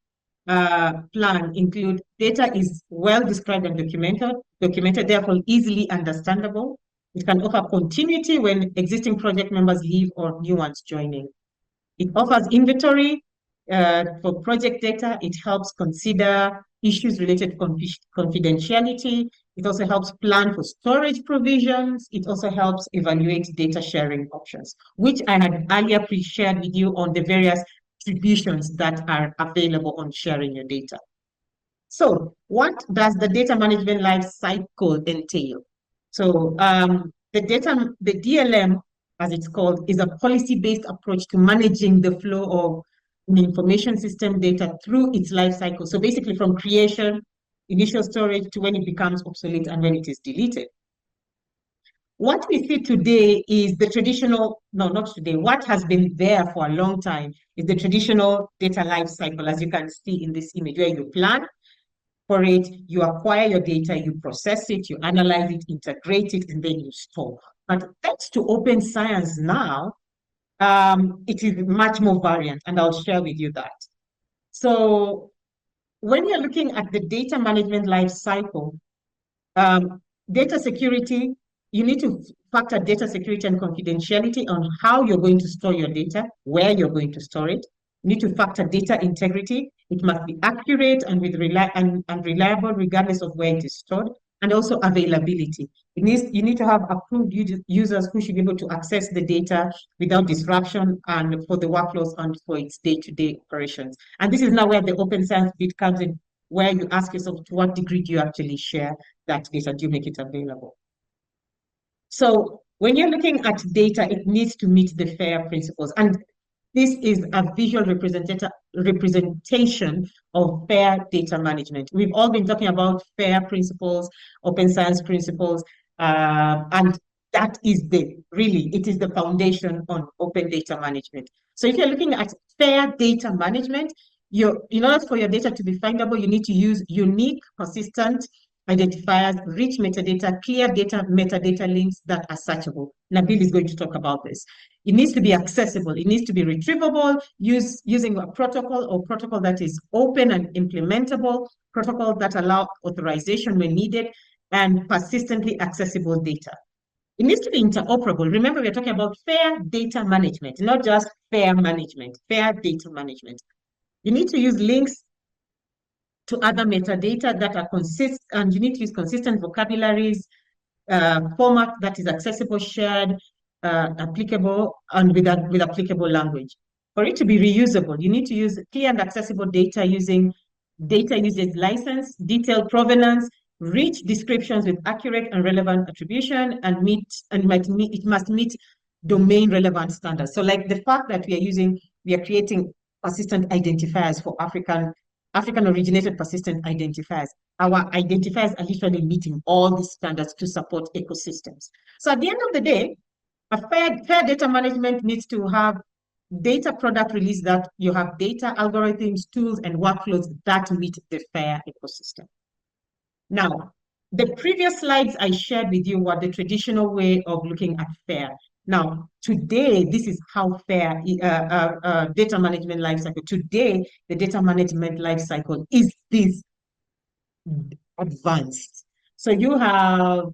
plan include data is well described and documented, therefore easily understandable. It can offer continuity when existing project members leave or new ones joining. It offers inventory for project data. It helps consider issues related to confidentiality. It also helps plan for storage provisions. It also helps evaluate data sharing options, which I had earlier pre-shared with you on the various attributions that are available on sharing your data. So what does the data management life cycle entail? So the DLM, as it's called, is a policy-based approach to managing the flow of the information system data through its life cycle. So basically from creation, initial storage, to when it becomes obsolete and when it is deleted. What we see today is the traditional, no, not today, what has been there for a long time is the traditional data life cycle, as you can see in this image, where you plan for it, you acquire your data, you process it, you analyze it, integrate it, and then you store. But thanks to open science now, it is much more variant, and I'll share with you that. So when you're looking at the data management life cycle, data security, you need to factor data security and confidentiality on how you're going to store your data, where you're going to store it. You need to factor data integrity. It must be accurate and reliable regardless of where it is stored, and also availability. You need to have approved users who should be able to access the data without disruption and for the workflows and for its day-to-day operations. And this is now where the open science bit comes in, where you ask yourself, to what degree do you actually share that data? Do you make it available? So when you're looking at data, it needs to meet the FAIR principles. And this is a visual representation of FAIR data management. We've all been talking about FAIR principles, open science principles, and that is it is the foundation on open data management. So if you're looking at FAIR data management, in order for your data to be findable, you need to use unique, consistent identifiers, rich metadata, clear data metadata links that are searchable. Nabil is going to talk about this. It needs to be accessible. It needs to be retrievable, using a protocol that is open and implementable, protocol that allow authorization when needed, and persistently accessible data. It needs to be interoperable. Remember, we're talking about FAIR data management, not just FAIR management, FAIR data management. You need to use links to other metadata that are consistent, and you need to use consistent vocabularies, format that is accessible, shared, applicable, and with applicable language. For it to be reusable, you need to use clear and accessible data using data usage license, detailed provenance, rich descriptions with accurate and relevant attribution, and it must meet domain relevant standards. So like the fact that we are creating persistent identifiers for African originated persistent identifiers. Our identifiers are literally meeting all these standards to support ecosystems. So at the end of the day, a fair data management needs to have data product release that you have data algorithms, tools, and workflows that meet the FAIR ecosystem. Now, the previous slides I shared with you were the traditional way of looking at FAIR. Now, today, this is how FAIR data management lifecycle. Today, the data management lifecycle is this advanced. So you have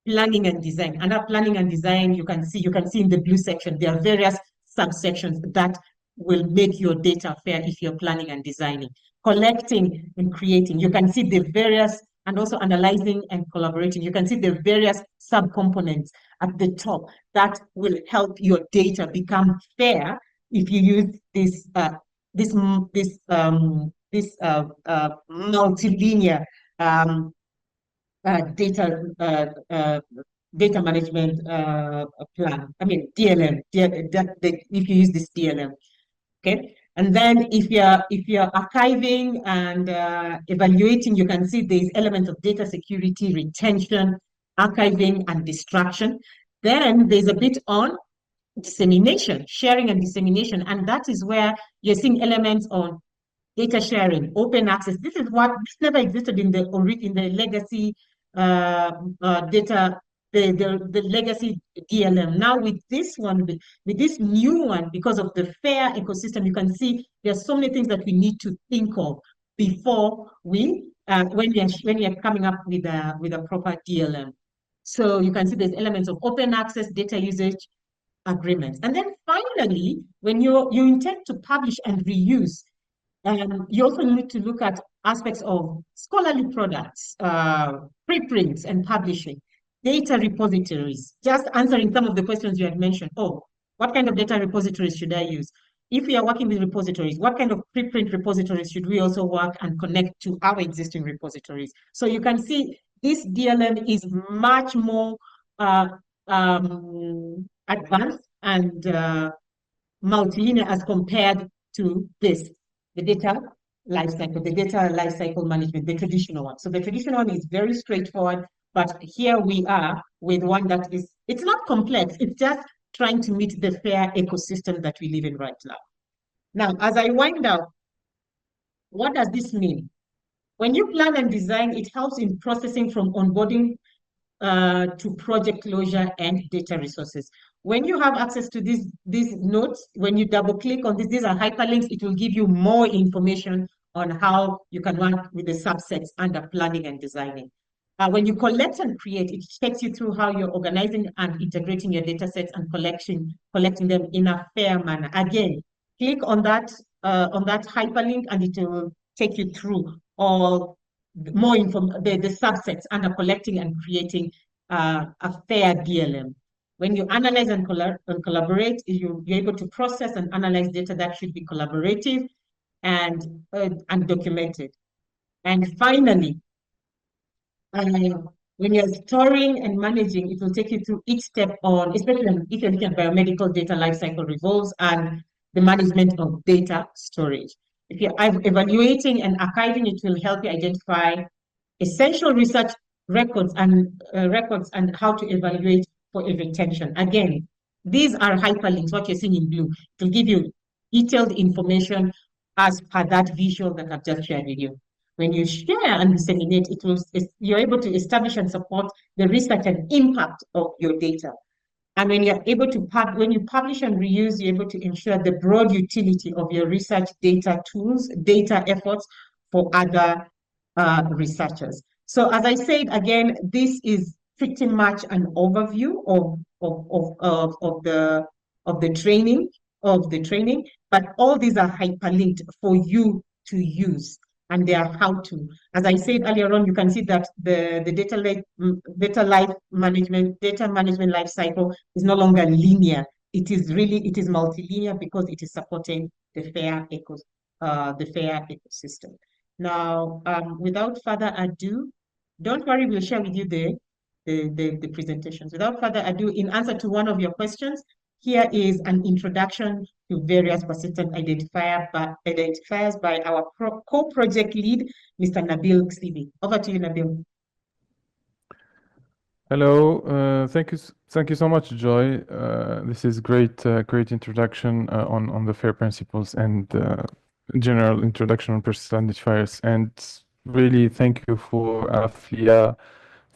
planning and design. Under planning and design, you can see in the blue section, there are various subsections that will make your data FAIR if you're planning and designing. Collecting and creating, you can see the various, and also analyzing and collaborating. You can see the various subcomponents at the top that will help your data become FAIR if you use this multilinear data management plan. I mean DLM. If you use this DLM, okay. And then if you're archiving and evaluating, you can see there's elements of data security, retention, archiving, and destruction. Then there's a bit on dissemination, sharing and dissemination, and that is where you're seeing elements on data sharing, open access. This never existed in the legacy data, the legacy DLM. Now with this one, with this new one, because of the FAIR ecosystem, you can see there's so many things that we need to think of before when we are coming up with a proper DLM. So you can see there's elements of open access, data usage agreements. And then finally, when you intend to publish and reuse, you also need to look at aspects of scholarly products, preprints and publishing, data repositories, just answering some of the questions you had mentioned. Oh, what kind of data repositories should I use? If we are working with repositories, what kind of preprint repositories should we also work and connect to our existing repositories? So you can see this DLM is much more advanced and multilinear as compared to this, the data lifecycle management, the traditional one. So the traditional one is very straightforward, but here we are with one that is, it's not complex, it's just trying to meet the fair ecosystem that we live in right now. Now, as I wind up, what does this mean? When you plan and design, it helps in processing from onboarding to project closure and data resources. When you have access to these notes, when you double click on this, these are hyperlinks, it will give you more information on how you can work with the subsets under planning and designing. When you collect and create, it takes you through how you're organizing and integrating your data sets and collecting them in a fair manner. Again, click on that hyperlink and it will take you through all more the subsets under collecting and creating a fair DLM. When you analyze and collaborate, you're able to process and analyze data that should be collaborative and documented. And finally, when you're storing and managing, it will take you through each step on, especially if you're looking at biomedical data lifecycle revolves and the management of data storage. If you're evaluating and archiving, it will help you identify essential research records and how to evaluate for a retention. Again, these are hyperlinks, what you're seeing in blue. It will give you detailed information as per that visual that I've just shared with you. When you share and disseminate, you're able to establish and support the research and impact of your data. And when you're able to when you publish and reuse, you're able to ensure the broad utility of your research data tools, data efforts for other researchers. So as I said, again, this is pretty much an overview of the training, but all these are hyperlinked for you to use, and they are how to. As I said earlier on, you can see that the data management life cycle is no longer linear. It is multilinear because it is supporting the fair ecosystem. Now, without further ado, don't worry, we'll share with you the presentations. Without further ado, in answer to one of your questions, here is an introduction to various persistent identifiers by our co-project lead, Mr. Nabil Ksibi. Over to you, Nabil. Hello, thank you so much, Joy. This is great introduction on the FAIR principles and general introduction on persistent identifiers. And really thank you for AfLIA,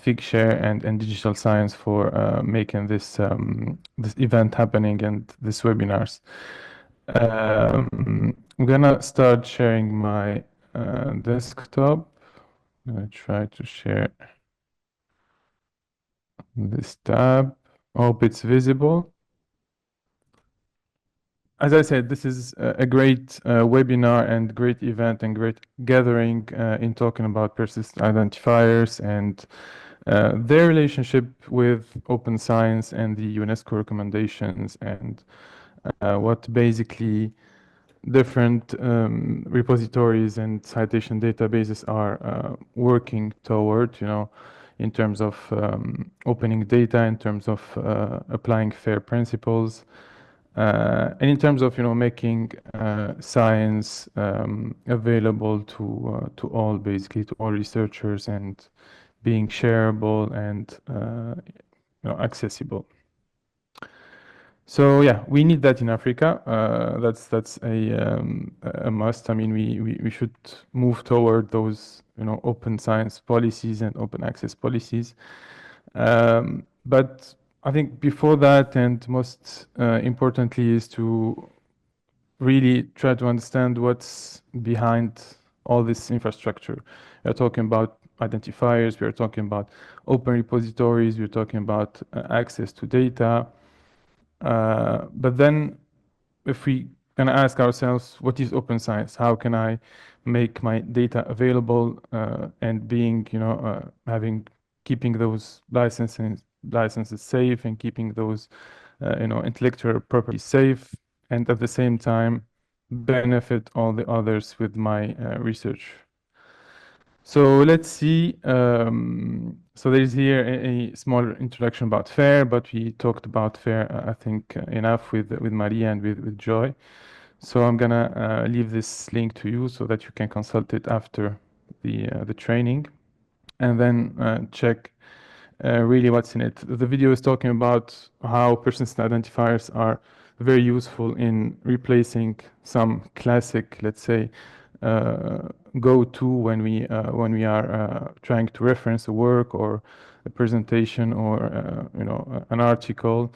Figshare, and Digital Science for making this event happening and this webinars. I'm gonna start sharing my desktop. I'm gonna try to share this tab. Hope it's visible. As I said, this is a great webinar and great event and great gathering in talking about persistent identifiers and their relationship with open science and the UNESCO recommendations and what basically different repositories and citation databases are working toward, in terms of opening data, in terms of applying FAIR principles, and in terms of making science available to all, basically to all researchers, and being shareable and accessible. So yeah, we need that in Africa. That's a must. I mean, we should move toward those open science policies and open access policies. But I think before that, and most importantly, is to really try to understand what's behind all this infrastructure. We're talking about identifiers, we are talking about open repositories, we're talking about access to data. But then if we can ask ourselves, what is open science? How can I make my data available and being, keeping those licenses safe and keeping those, intellectual property safe, and at the same time benefit all the others with my research. So let's see. So there's here a small introduction about FAIR, but we talked about FAIR, I think, enough with Maria and with Joy. So I'm gonna leave this link to you so that you can consult it after the training, and then check really what's in it. The video is talking about how persistent identifiers are very useful in replacing some classic, let's say, go-to when we are trying to reference a work or a presentation or an article,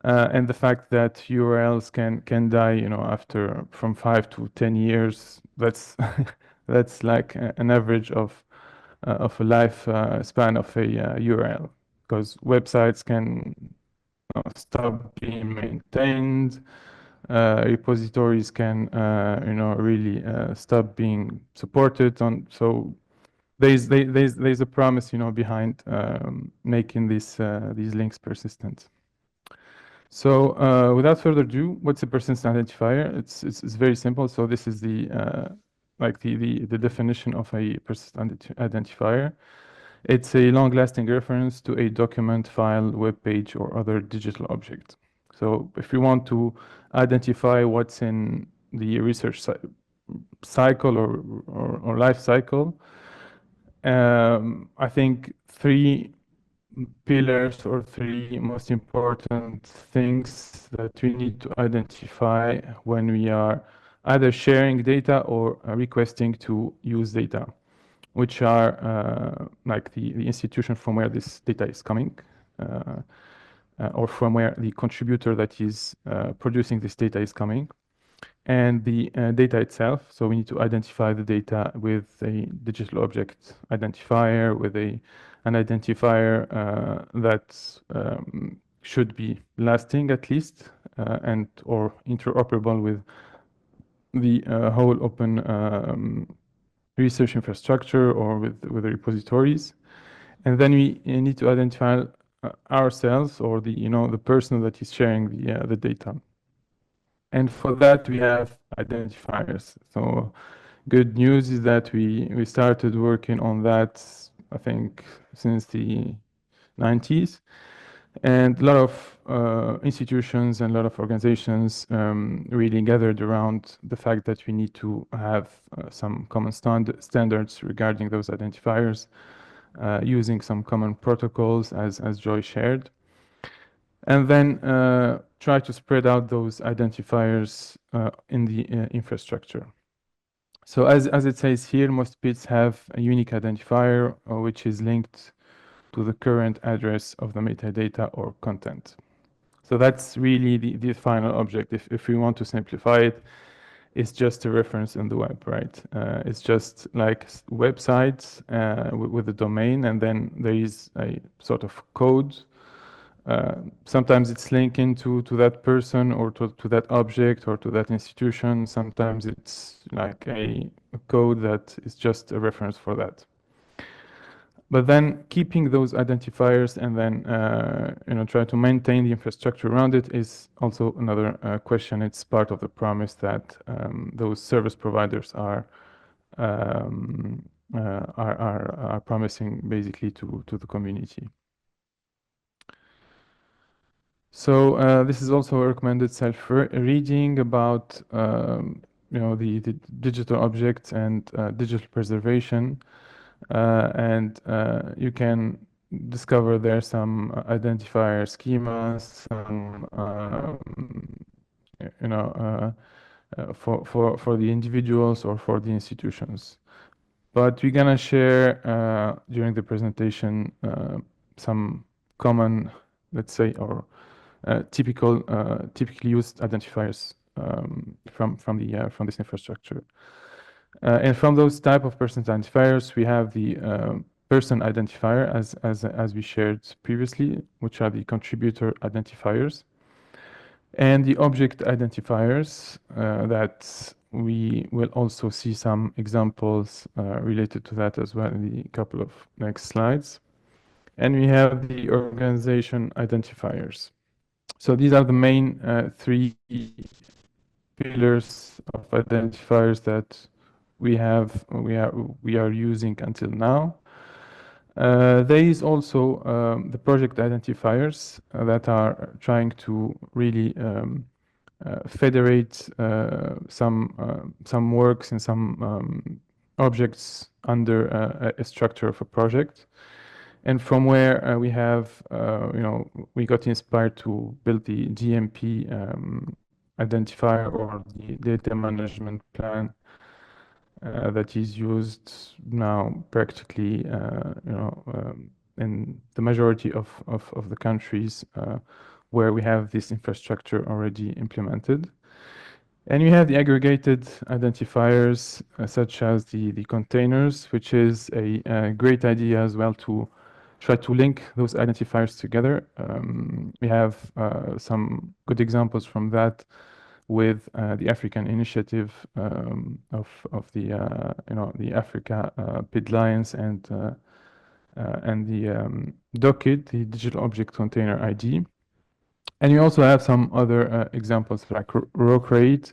and the fact that URLs can die after from 5 to 10 years. That's that's like an average of a life span of a URL, because websites can stop being maintained. Repositories can really stop being supported on. So there's a promise behind making these links persistent. So without further ado, what's a persistent identifier? It's very simple. So this is the definition of a persistent identifier. It's a long-lasting reference to a document, file, web page, or other digital object. So if we want to identify what's in the research cycle or life cycle, I think three pillars or three most important things that we need to identify when we are either sharing data or requesting to use data, which are like the institution from where this data is coming, or from where the contributor that is producing this data is coming, and the data itself. So we need to identify the data with a digital object identifier, with an identifier that should be lasting at least, and or interoperable with the whole open research infrastructure or with the repositories. And then we need to identify ourselves or the person that is sharing the data. And for that we have identifiers. So good news is that we started working on that, I think, since the 90s. And a lot of institutions and a lot of organizations really gathered around the fact that we need to have some common standards regarding those identifiers, using some common protocols as Joy shared. And then try to spread out those identifiers in the infrastructure. So as it says here, most PIDs have a unique identifier which is linked to the current address of the metadata or content. So that's really the final object. If we want to simplify it, it's just a reference in the web, right? It's just like websites with a domain, and then there is a sort of code. Sometimes it's linking to that person or to that object or to that institution. Sometimes it's like a code that is just a reference for that. But then keeping those identifiers and then try to maintain the infrastructure around it is also another question. It's part of the promise that those service providers are promising basically to the community. So this is also a recommended self-reading about the digital objects and digital preservation. And you can discover there some identifier schemas, some for the individuals or for the institutions. But we're gonna share during the presentation some common, let's say, or typically used identifiers from this infrastructure. And from those type of person identifiers, we have the person identifier as we shared previously, which are the contributor identifiers, and the object identifiers that we will also see some examples related to that as well in the couple of next slides. And we have the organization identifiers. So these are the main three pillars of identifiers that we are using until now. There is also the project identifiers that are trying to really federate some works and some objects under a structure of a project. And from where we have, we got inspired to build the GMP identifier or the data management plan that is used now practically, in the majority of the countries where we have this infrastructure already implemented. And we have the aggregated identifiers such as the containers, which is a great idea as well to try to link those identifiers together. We have some good examples from that with the African initiative of the the Africa PID Alliance and the DOCID, the Digital Object Container ID. And you also have some other examples like ROCRATE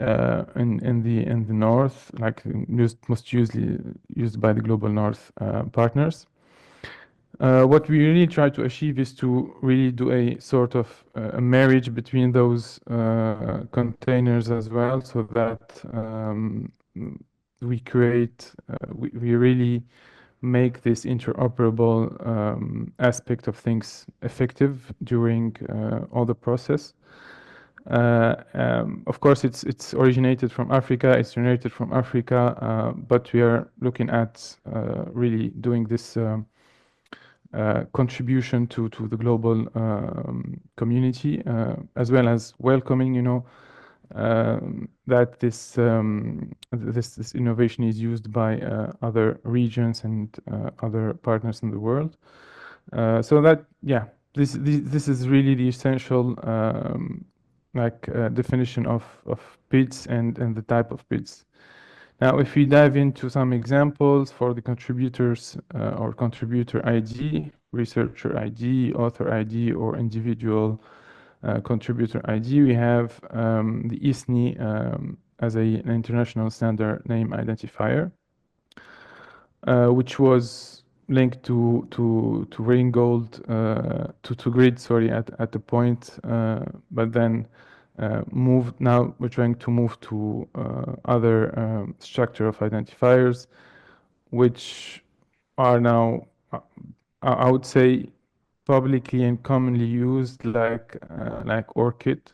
in the north, like most usually used by the Global North partners. What we really try to achieve is to really do a sort of a marriage between those containers as well, so that we create, we really make this interoperable aspect of things effective during all the process. Of course, it's originated from Africa, it's generated from Africa, but we are looking at really doing this contribution to the global community, as well as welcoming, that this innovation is used by other regions and other partners in the world. So that, yeah, this is really the essential definition of PIDs and the type of PIDs. Now, if we dive into some examples for the contributors or contributor ID, researcher ID, author ID, or individual contributor ID, we have the ISNI as an international standard name identifier, which was linked to Ringgold, to GRID, sorry, at the point, but then now we're trying to move to other structure of identifiers, which are now, I would say, publicly and commonly used, like ORCID.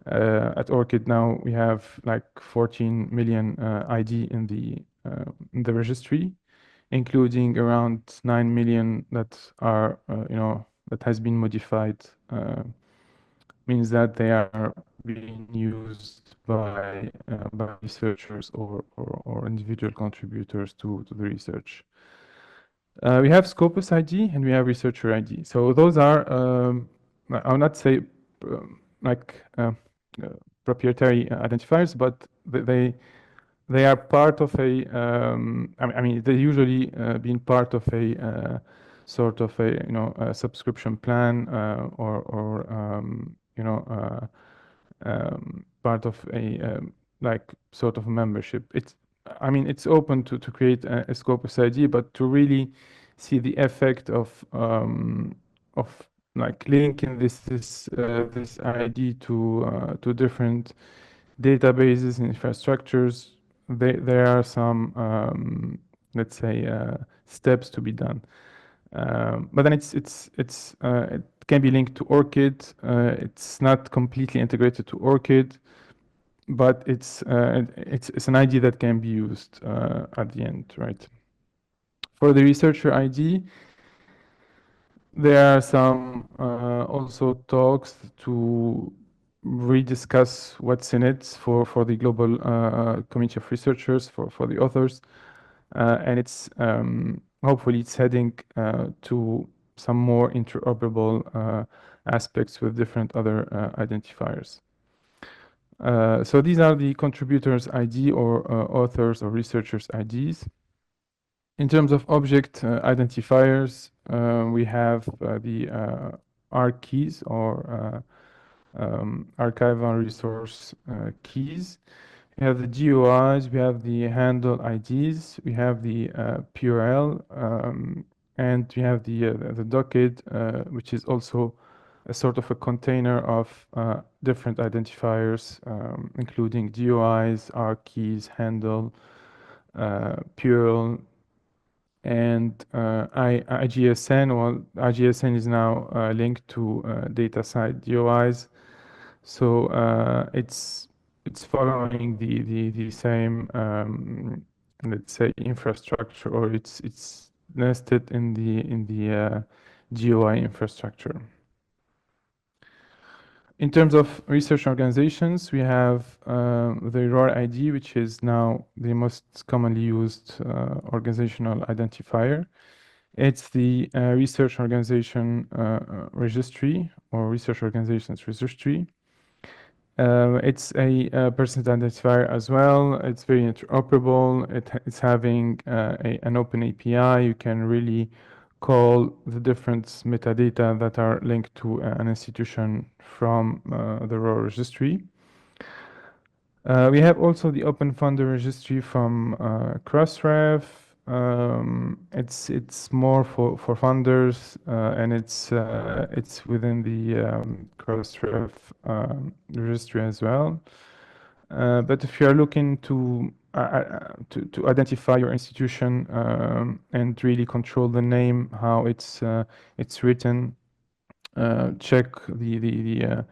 At ORCID now we have like 14 million ID in the registry, including around 9 million that are that has been modified. Means that they are being used by researchers or individual contributors to the research. We have Scopus ID and we have Researcher ID. So those are, I will not say proprietary identifiers, but they are part of a, I mean, they usually been part of a sort of a subscription plan or part of a sort of membership. I mean, it's open to create a Scopus ID, but to really see the effect of like linking this ID to different databases and infrastructures, there are some let's say steps to be done. But then it can be linked to ORCID. It's not completely integrated to ORCID, but it's an ID that can be used at the end, right? For the researcher ID, there are some also talks to rediscuss what's in it for the global community of researchers, for the authors. And it's hopefully it's heading to some more interoperable aspects with different other identifiers. So these are the contributors' ID or authors or researchers' IDs. In terms of object identifiers, we have the ARC keys or archival resource keys. We have the GUIs, we have the handle IDs, we have the PURL, and we have the docket, which is also a sort of a container of different identifiers, including GUIs, ARC keys, handle, PURL, and IGSN. Well, IGSN is now linked to DataSite GUIs, so it's following the same let's say infrastructure, or it's nested in the GUI infrastructure. In terms of research organizations, we have the ROR ID, which is now the most commonly used organizational identifier. It's the research organization registry, or research organizations registry. It's a person identifier as well. It's very interoperable. It's having an open API. You can really call the different metadata that are linked to an institution from the raw registry. We have also the open funder registry from Crossref. It's more for funders, and it's within the Crossref registry as well. But if you are looking to identify your institution and really control the name, how it's written, check the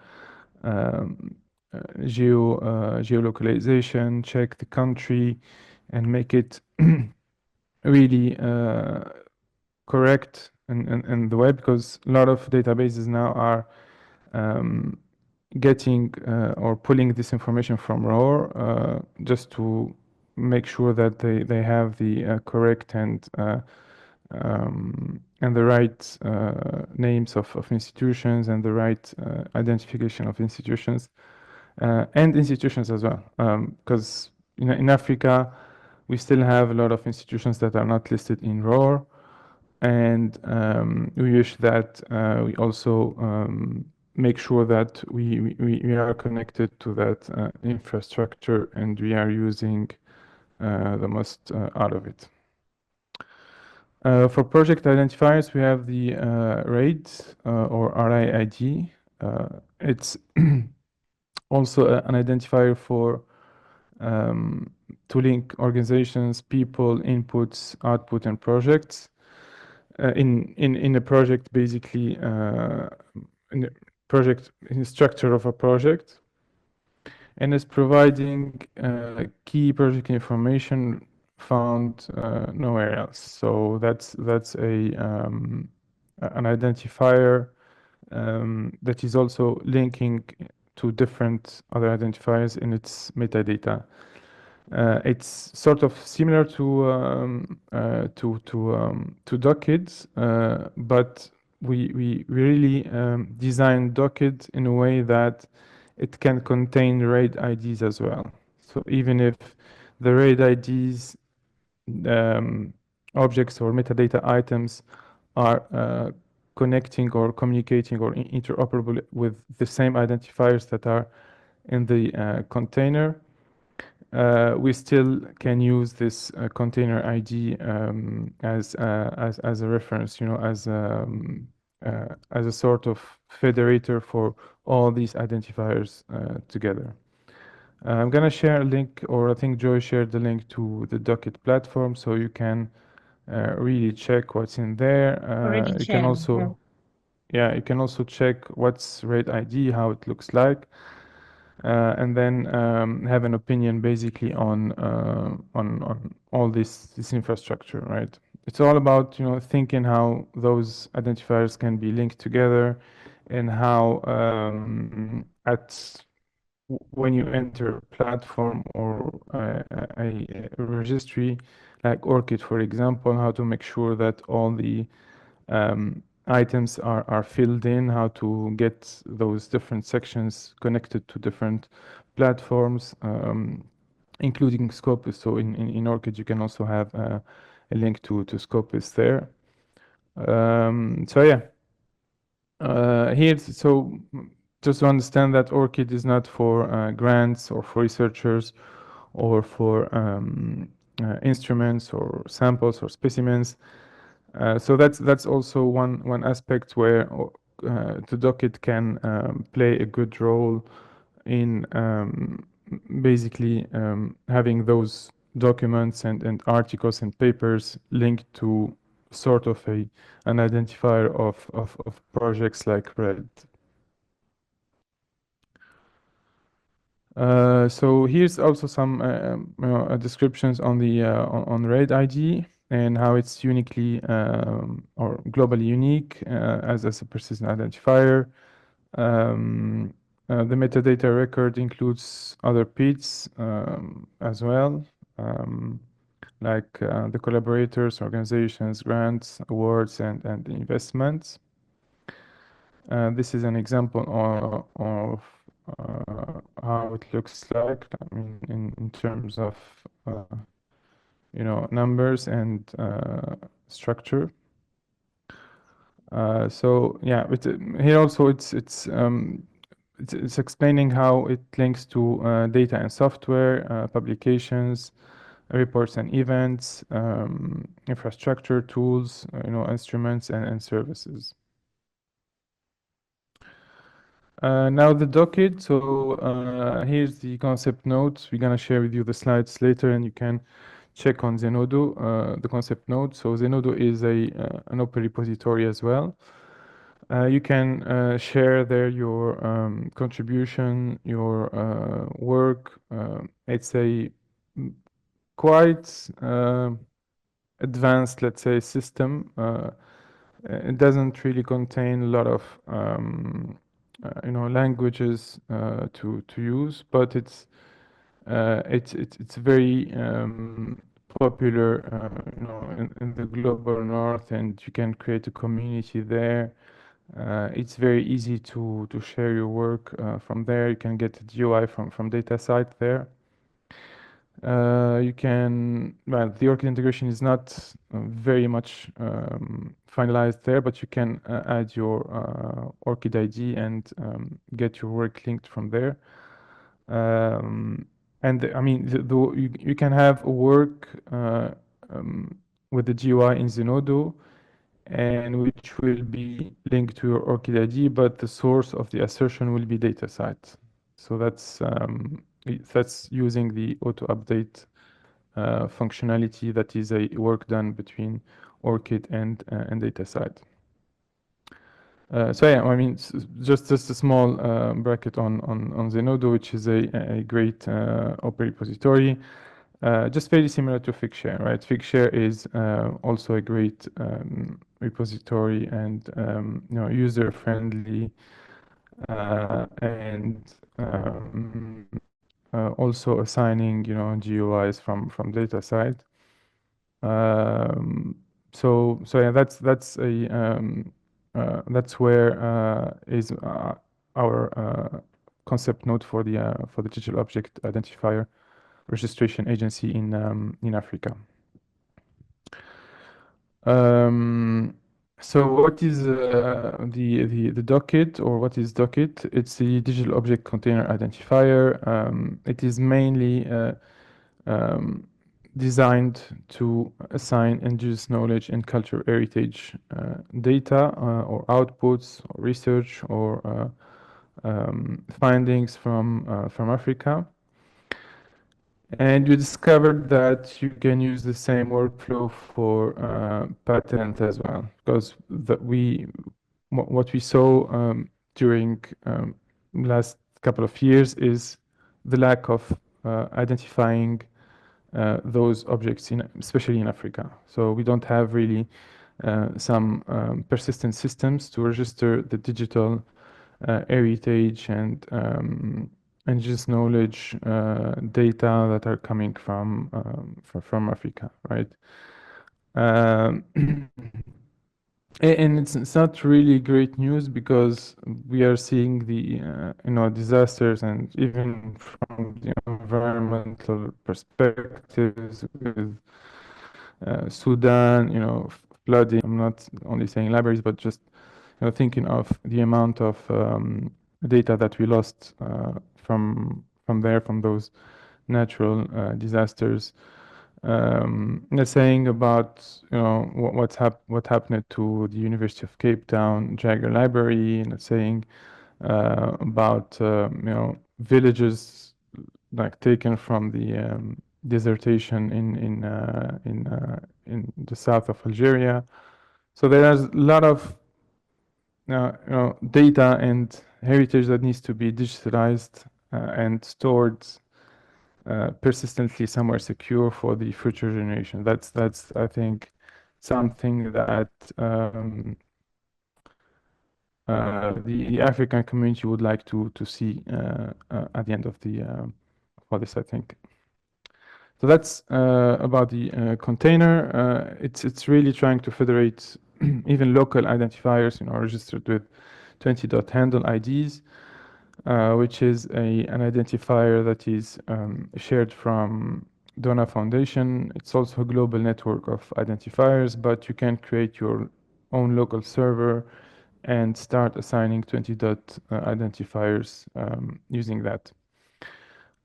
geolocalization, check the country, and make it really correct in the web, because a lot of databases now are getting or pulling this information from RAW just to make sure that they have the correct and the right names of institutions, and the right identification of institutions, and institutions as well, because in Africa we still have a lot of institutions that are not listed in RAW, and we wish that we also make sure that we are connected to that infrastructure, and we are using the most out of it. For project identifiers, we have the RAID or RIID. It's also an identifier for to link organizations, people, inputs, output, and projects. In a project, basically, in the structure of a project, and is providing key project information found nowhere else. So that's an identifier that is also linking to different other identifiers in its metadata. It's sort of similar to Docked, but we really designed Docked in a way that it can contain RAID IDs as well. So even if the RAID IDs objects or metadata items are connecting or communicating or interoperable with the same identifiers that are in the container, we still can use this container ID as a reference, as a sort of federator for all these identifiers together. I'm gonna share a link, or I think Joy shared the link to the Docket platform, so you can really check what's in there. Already You can shared, also, yeah, you can also check what's RAID ID, how it looks like, and then have an opinion basically on all this infrastructure, right? It's all about thinking how those identifiers can be linked together, and how when you enter a platform or a registry, like ORCID, for example, how to make sure that all the items are filled in, how to get those different sections connected to different platforms, including Scopus. So in ORCID, you can also have a link to Scopus there. So yeah, here, so just to understand that ORCID is not for grants or for researchers or for instruments or samples or specimens. So that's also one aspect where the docket can play a good role in basically having those documents and articles and papers linked to sort of an identifier of projects like RED. So here's also some descriptions on the on RED ID and how it's uniquely or globally unique as a persistent identifier. The metadata record includes other PIDs as well, like the collaborators, organizations, grants, awards, and investments. This is an example of how it looks like. I mean, in terms of numbers and structure. So yeah, here also it's explaining how it links to data and software, publications, reports and events, infrastructure, tools, instruments and services. Now the docket. So here's the concept notes. We're gonna share with you the slides later, and you can check on Zenodo the concept note. So Zenodo is an open repository as well. You can share there your contribution, your work. It's a quite advanced, let's say, system. It doesn't really contain a lot of languages to use, but it's very popular in the global north, and you can create a community there. It's very easy to share your work from there. You can get the GUI from DataSite there. You can, well, the ORCID integration is not very much finalized there, but you can add your ORCID ID and get your work linked from there. And I mean, you can have a work with the GUI in Zenodo, and which will be linked to your ORCID ID, but the source of the assertion will be DataSite. So that's using the auto update functionality that is a work done between ORCID and DataSite. So yeah, I mean, just a small bracket on Zenodo, which is a great open repository. Just very similar to Figshare, right? Figshare is also a great repository and user-friendly and also assigning GUIs from DataSite. So yeah, that's where is our concept note for the digital object identifier registration agency in Africa. So what is the docket, or what is docket? It's the digital object container identifier. It is mainly designed to assign end-use knowledge and cultural heritage data or outputs or research or findings from Africa. And you discovered that you can use the same workflow for patent as well, because what we saw during last couple of years is the lack of identifying those objects, especially in Africa. So we don't have really some persistent systems to register the digital heritage and indigenous knowledge data that are coming from Africa, right? Um, and it's not really great news because we are seeing the disasters, and even from the environmental perspectives with Sudan, flooding. I'm not only saying libraries, but just thinking of the amount of data that we lost from those natural disasters. Saying about what happened to the University of Cape Town Jagger Library, and saying about villages like taken from the dissertation in the south of Algeria. So there's a lot of data and heritage that needs to be digitalized and stored persistently somewhere secure for the future generation. That's I think something that the African community would like to see at the end of the for this, I think. So that's about the container. It's really trying to federate even local identifiers, registered with 20.handle IDs, which is an identifier that is shared from Dona Foundation. It's also a global network of identifiers, but you can create your own local server and start assigning 20 identifiers using that.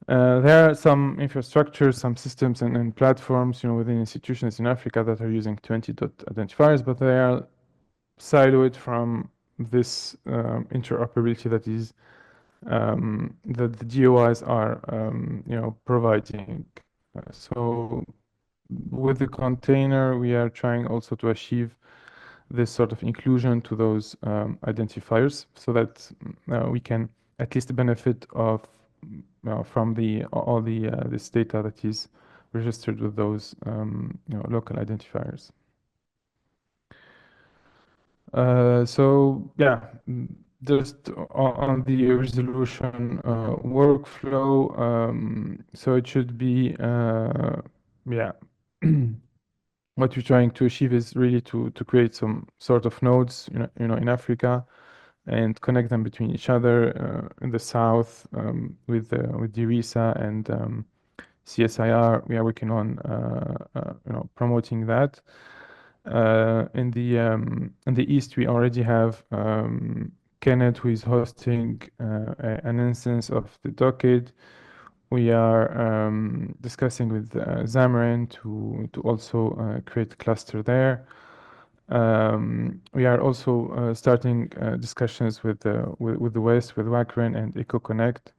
There are some infrastructures, some systems and platforms, within institutions in Africa that are using 20 identifiers, but they are siloed from this interoperability that is that the GOIs are providing. So with the container, we are trying also to achieve this sort of inclusion to those identifiers, so that we can at least benefit of from all the this data that is registered with those local identifiers. So yeah, just on the resolution workflow, so it should be yeah. What we're trying to achieve is really to create some sort of nodes, in Africa, and connect them between each other. In the south, with DRISA and CSIR, we are working on promoting that. In the east, we already have Kenneth, who is hosting an instance of the docket. We are discussing with Xamarin to also create a cluster there. We are also starting discussions with the West, with Wakren and EcoConnect,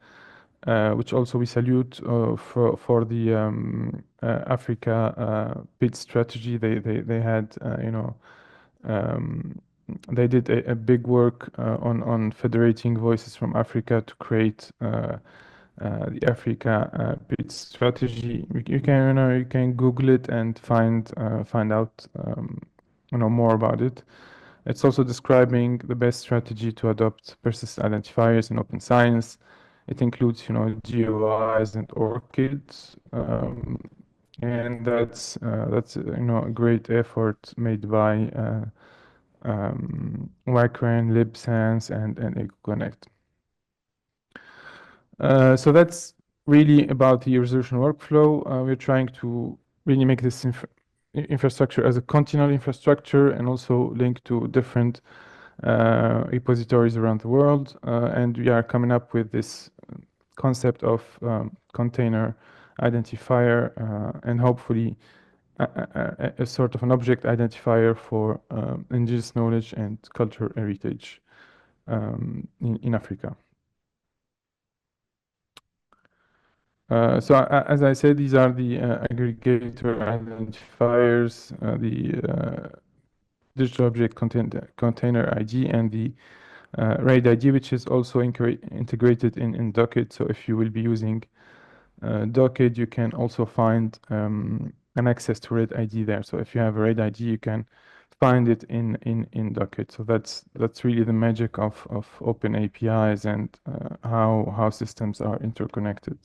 which also we salute for the Africa PID strategy. They had they did a big work on federating voices from Africa to create the Africa PID strategy. You can Google it and find out more about it. It's also describing the best strategy to adopt persistent identifiers in open science. It includes GOIs and ORCIDs, and that's a great effort made by Wakren, LibSense, and EcoConnect. So that's really about the resolution workflow. We're trying to really make this infrastructure as a continual infrastructure, and also link to different repositories around the world. And we are coming up with this concept of container identifier, and hopefully a sort of an object identifier for indigenous knowledge and cultural heritage in Africa. So as I said, these are the aggregator identifiers, the digital object container ID, and the RAID ID, which is also integrated in Docket. So if you will be using Docket, you can also find an access to RAID ID there. So if you have a RAID ID, you can find it in Docket. So that's really the magic of open APIs and how systems are interconnected.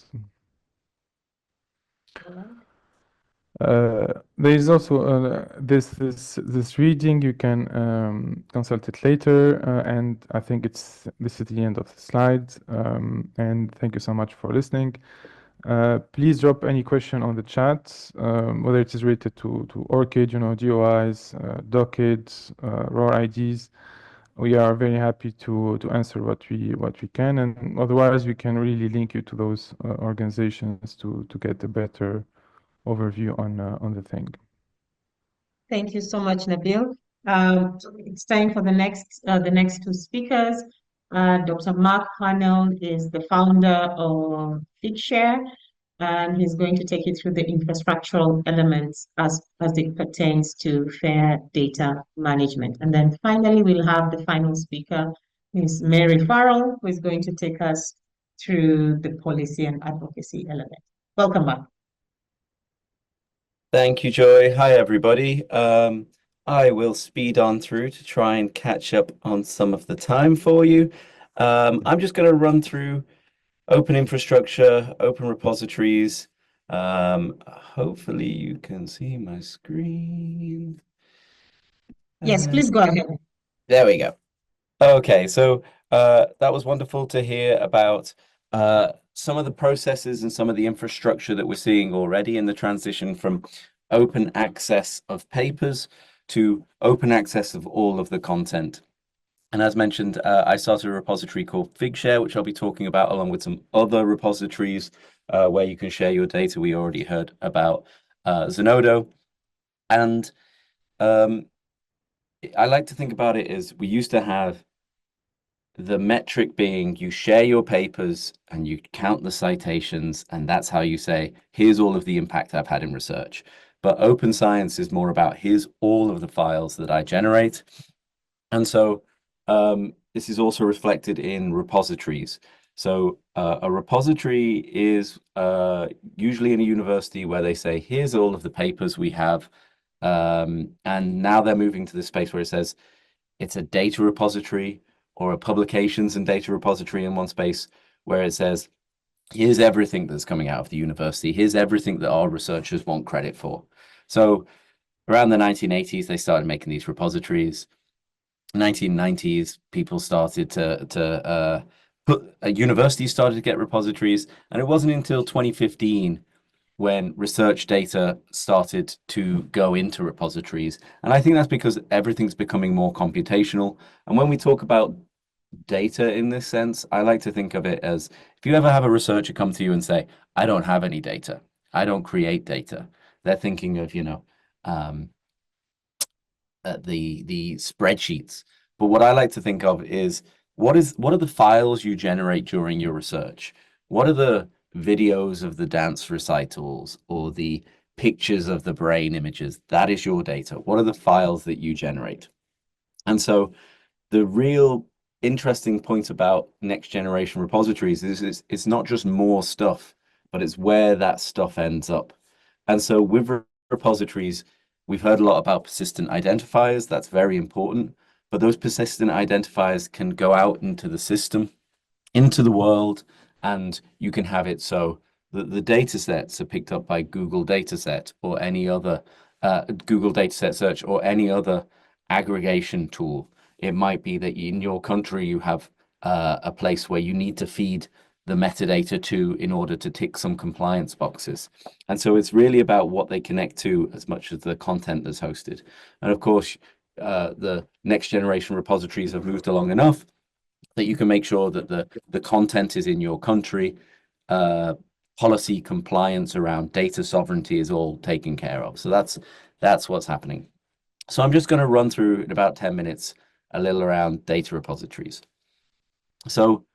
There is also this reading. You can consult it later, and I think this is the end of the slide. And thank you so much for listening. Please drop any question on the chat, whether it is related to ORCID, DOIs, Docket, ROR IDs. We are very happy to answer what we can, and otherwise we can really link you to those organizations to get a better overview on the thing. Thank you so much, Nabil. It's time for the next two speakers. Dr. Mark Harnell is the founder of Figshare, and he's going to take you through the infrastructural elements as it pertains to fair data management. And then finally, we'll have the final speaker, Ms. Mary Farrell, who is going to take us through the policy and advocacy element. Welcome, Mark. Thank you, Joy. Hi, everybody. I will speed on through to try and catch up on some of the time for you. I'm just going to run through open infrastructure, open repositories. Hopefully you can see my screen. Yes, please go ahead. There we go. Okay, so that was wonderful to hear about some of the processes and some of the infrastructure that we're seeing already in the transition from open access of papers to open access of all of the content. And as mentioned, I started a repository called Figshare, which I'll be talking about along with some other repositories where you can share your data. We already heard about Zenodo. And I like to think about it as we used to have the metric being you share your papers and you count the citations, and that's how you say, here's all of the impact I've had in research. But open science is more about here's all of the files that I generate. And so this is also reflected in repositories. So a repository is usually in a university where they say, here's all of the papers we have. And now they're moving to the space where it says it's a data repository or a publications and data repository in one space where it says, here's everything that's coming out of the university. Here's everything that our researchers want credit for. So around the 1980s, they started making these repositories. 1990s, people started to universities started to get repositories. And it wasn't until 2015 when research data started to go into repositories. And I think that's because everything's becoming more computational. And when we talk about data in this sense, I like to think of it as if you ever have a researcher come to you and say, I don't have any data, I don't create data. They're thinking of, the spreadsheets. But what I like to think of is what are the files you generate during your research? What are the videos of the dance recitals or the pictures of the brain images? That is your data. What are the files that you generate? And so the real interesting point about next generation repositories is it's not just more stuff, but it's where that stuff ends up. And so with repositories, we've heard a lot about persistent identifiers. That's very important. But those persistent identifiers can go out into the system, into the world, and you can have it so that the data sets are picked up by Google Dataset or any other Google Dataset search or any other aggregation tool. It might be that in your country you have a place where you need to feed the metadata to in order to tick some compliance boxes. And so it's really about what they connect to as much as the content that's hosted. And of course, the next generation repositories have moved along enough that you can make sure that the content is in your country. Policy compliance around data sovereignty is all taken care of. So that's what's happening. So I'm just going to run through in about 10 minutes a little around data repositories. So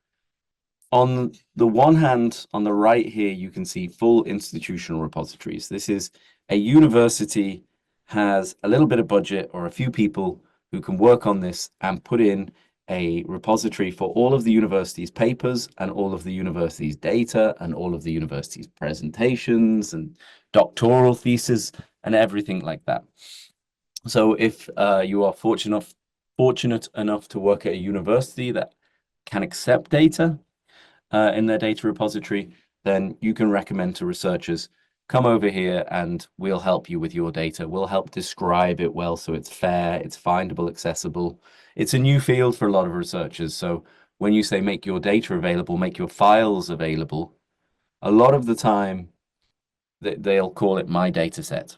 on the one hand, on the right here, you can see full institutional repositories. This is a university has a little bit of budget or a few people who can work on this and put in a repository for all of the university's papers and all of the university's data and all of the university's presentations and doctoral theses and everything like that. So if you are fortunate enough to work at a university that can accept data in their data repository, then you can recommend to researchers, come over here and we'll help you with your data. We'll help describe it well so it's fair, it's findable, accessible. It's a new field for a lot of researchers. So when you say make your data available, make your files available, a lot of the time they'll call it my data set.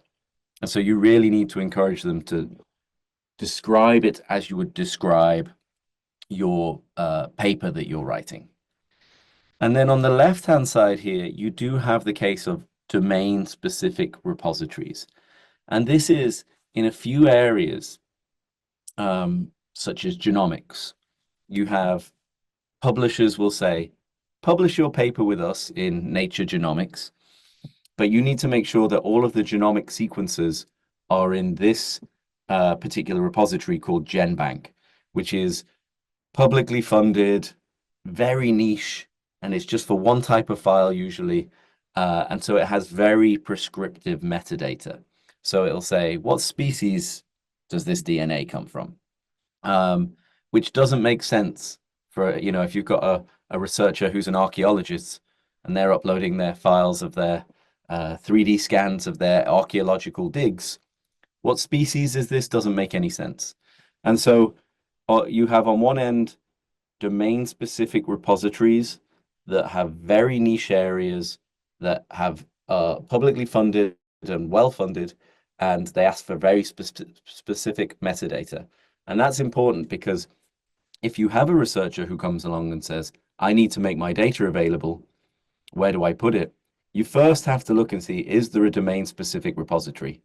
And so you really need to encourage them to describe it as you would describe your paper that you're writing. And then on the left-hand side here, you do have the case of domain-specific repositories. And this is in a few areas, such as genomics. You have publishers will say, publish your paper with us in Nature Genomics, but you need to make sure that all of the genomic sequences are in this particular repository called GenBank, which is publicly funded, very niche, and it's just for one type of file usually. And so it has very prescriptive metadata. So it'll say, what species does this DNA come from? Which doesn't make sense for, if you've got a researcher who's an archaeologist and they're uploading their files of their 3D scans of their archaeological digs. What species is this? Doesn't make any sense. And so you have on one end domain-specific repositories that have very niche areas that have publicly funded and well-funded, and they ask for very specific metadata. And that's important because if you have a researcher who comes along and says, I need to make my data available, where do I put it? You first have to look and see, is there a domain-specific repository?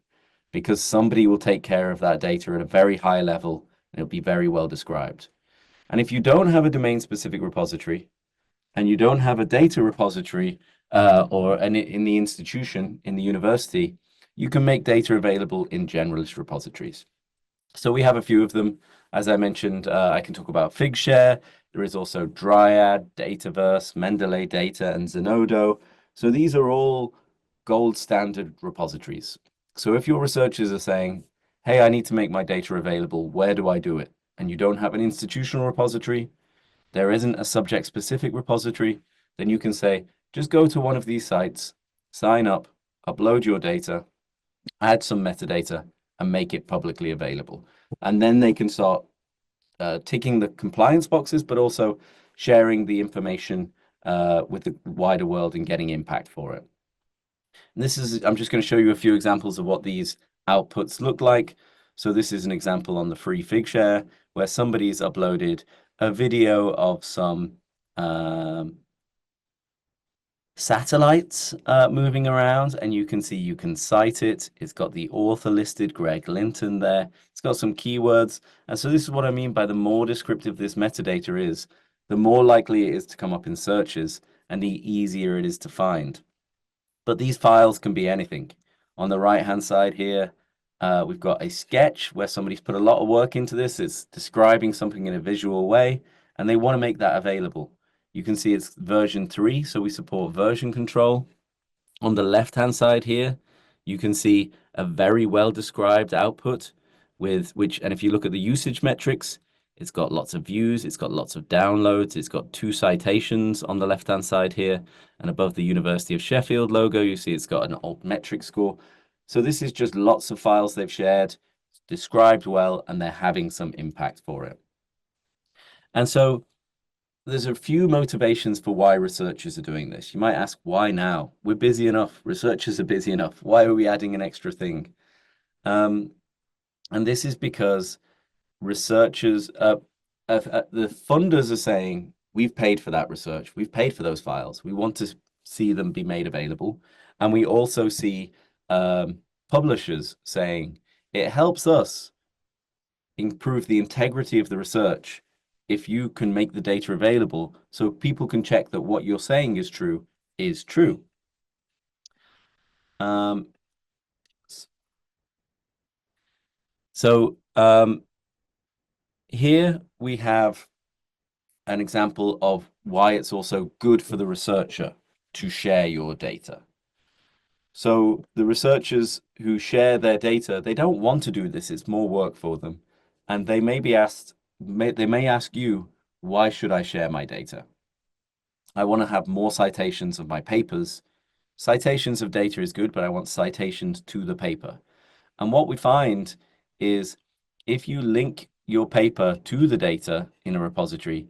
Because somebody will take care of that data at a very high level, and it'll be very well described. And if you don't have a domain-specific repository, and you don't have a data repository in the institution, in the university, you can make data available in generalist repositories. So we have a few of them. As I mentioned, I can talk about Figshare. There is also Dryad, Dataverse, Mendeley Data, and Zenodo. So these are all gold standard repositories. So if your researchers are saying, hey, I need to make my data available, where do I do it? And you don't have an institutional repository, there isn't a subject-specific repository, then you can say, just go to one of these sites, sign up, upload your data, add some metadata, and make it publicly available. And then they can start ticking the compliance boxes, but also sharing the information with the wider world and getting impact for it. And I'm just going to show you a few examples of what these outputs look like. So this is an example on the free Figshare where somebody's uploaded a video of some satellites moving around, and you can see you can cite it. It's got the author listed, Greg Linton there. It's got some keywords. And so this is what I mean by the more descriptive this metadata is, the more likely it is to come up in searches and the easier it is to find. But these files can be anything. On the right-hand side here, we've got a sketch where somebody's put a lot of work into this. It's describing something in a visual way, and they want to make that available. You can see it's version 3, so we support version control. On the left-hand side here, you can see a very well-described output with which, and if you look at the usage metrics, it's got lots of views, it's got lots of downloads, it's got 2 citations on the left-hand side here, and above the University of Sheffield logo, you see it's got an altmetric score. So this is just lots of files they've shared, described well, and they're having some impact for it. And so there's a few motivations for why researchers are doing this. You might ask, why now? We're busy enough. Researchers are busy enough. Why are we adding an extra thing? And this is because researchers, the funders are saying, we've paid for that research. We've paid for those files. We want to see them be made available. And we also see publishers saying, it helps us improve the integrity of the research if you can make the data available so people can check that what you're saying is true is true. Here we have an example of why it's also good for the researcher to share your data. So the researchers who share their data, they don't want to do this. It's more work for them. And they may ask you, why should I share my data? I want to have more citations of my papers. Citations of data is good, but I want citations to the paper. And what we find is if you link your paper to the data in a repository,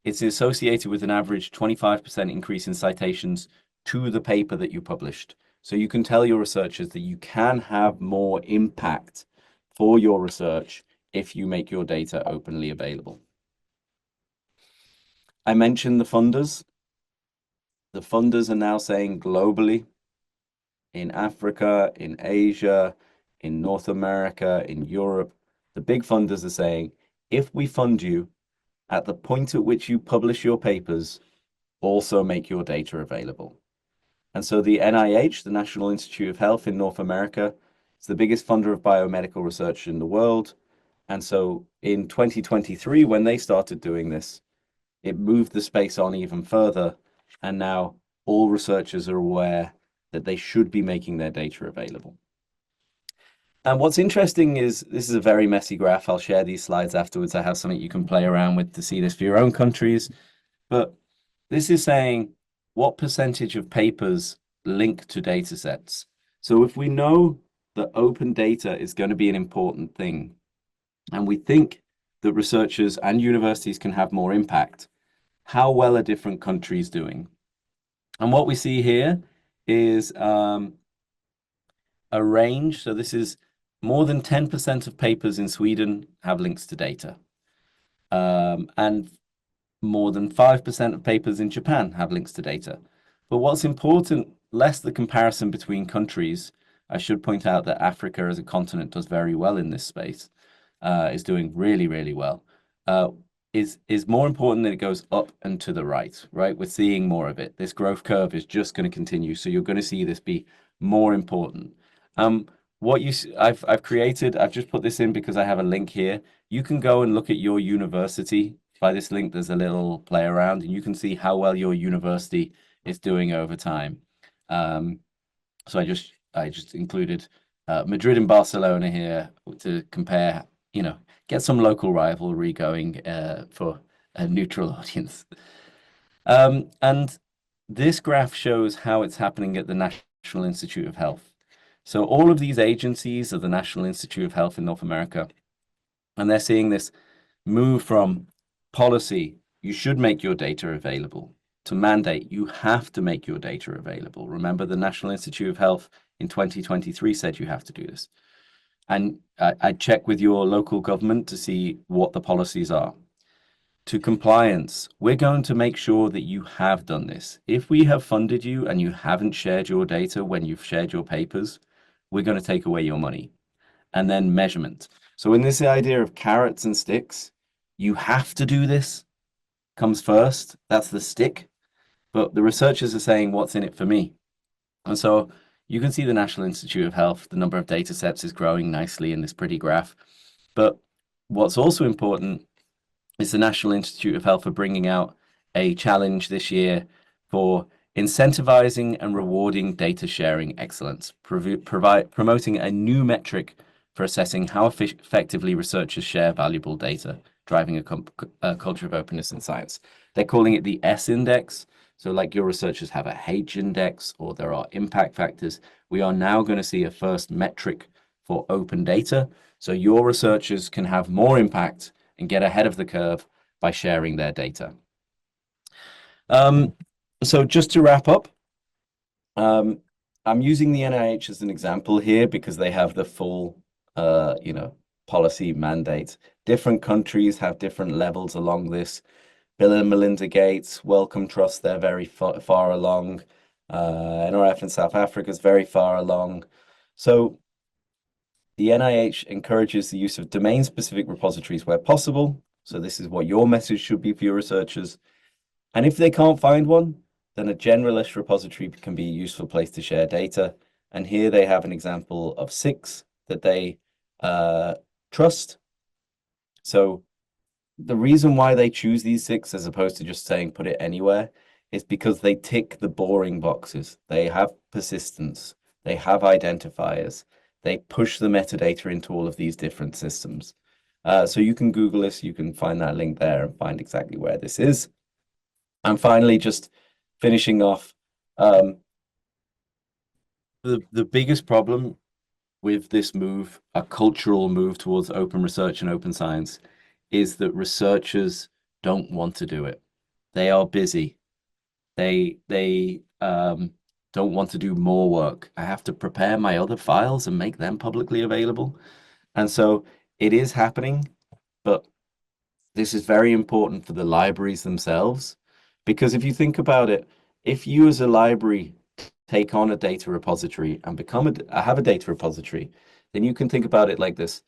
it's associated with an average 25% increase in citations to the paper that you published. So you can tell your researchers that you can have more impact for your research if you make your data openly available. I mentioned the funders. The funders are now saying globally, in Africa, in Asia, in North America, in Europe, the big funders are saying, if we fund you at the point at which you publish your papers, also make your data available. And so the NIH, the National Institute of Health in North America, is the biggest funder of biomedical research in the world. And so in 2023, when they started doing this, it moved the space on even further. And now all researchers are aware that they should be making their data available. And what's interesting is, this is a very messy graph. I'll share these slides afterwards. I have something you can play around with to see this for your own countries. But this is saying what percentage of papers link to data sets. So if we know that open data is going to be an important thing, and we think that researchers and universities can have more impact, how well are different countries doing? And what we see here is a range. So this is more than 10% of papers in Sweden have links to data. And more than 5% of papers in Japan have links to data. But what's important, less the comparison between countries. I should point out that Africa as a continent does very well in this space, is doing really, really well. Is more important that it goes up and to the right, right? We're seeing more of it. This growth curve is just going to continue. So you're going to see this be more important. I've created, I've just put this in because I have a link here. You can go and look at your university. By this link, there's a little play around, and you can see how well your university is doing over time. So I just included Madrid and Barcelona here to compare, get some local rivalry going for a neutral audience. And this graph shows how it's happening at the National Institute of Health. So all of these agencies are the National Institute of Health in North America, and they're seeing this move from policy, you should make your data available, to mandate, you have to make your data available. Remember, the National Institute of Health in 2023 said you have to do this. And I'd check with your local government to see what the policies are. To compliance, we're going to make sure that you have done this. If we have funded you and you haven't shared your data when you've shared your papers, we're going to take away your money. And then measurement. So in this idea of carrots and sticks, you have to do this comes first. That's the stick. But the researchers are saying, what's in it for me? And so you can see the National Institute of Health, the number of data sets is growing nicely in this pretty graph. But what's also important is the National Institute of Health are bringing out a challenge this year for incentivizing and rewarding data sharing excellence, promoting a new metric for assessing how effectively researchers share valuable data, driving a culture of openness in science. They're calling it the S index. So like your researchers have a H index, or there are impact factors. We are now going to see a first metric for open data. So your researchers can have more impact and get ahead of the curve by sharing their data. So just to wrap up, I'm using the NIH as an example here because they have the full, policy mandate. Different countries have different levels along this. Bill and Melinda Gates, Wellcome Trust, they're very far along. NRF in South Africa is very far along. So the NIH encourages the use of domain-specific repositories where possible. So this is what your message should be for your researchers. And if they can't find one, then a generalist repository can be a useful place to share data. And here they have an example of 6 that they trust. So the reason why they choose these 6 as opposed to just saying put it anywhere is because they tick the boring boxes. They have persistence. they have identifiers, they push the metadata into all of these different systems. So you can Google this, you can find that link there and find exactly where this is. And finally, just finishing off, the biggest problem with this move, a cultural move towards open research and open science, is that researchers don't want to do it. They are busy. They don't want to do more work. I have to prepare my other files and make them publicly available. And so it is happening, but this is very important for the libraries themselves, because if you think about it, if you as a library take on a data repository and have a data repository, then you can think about it like this.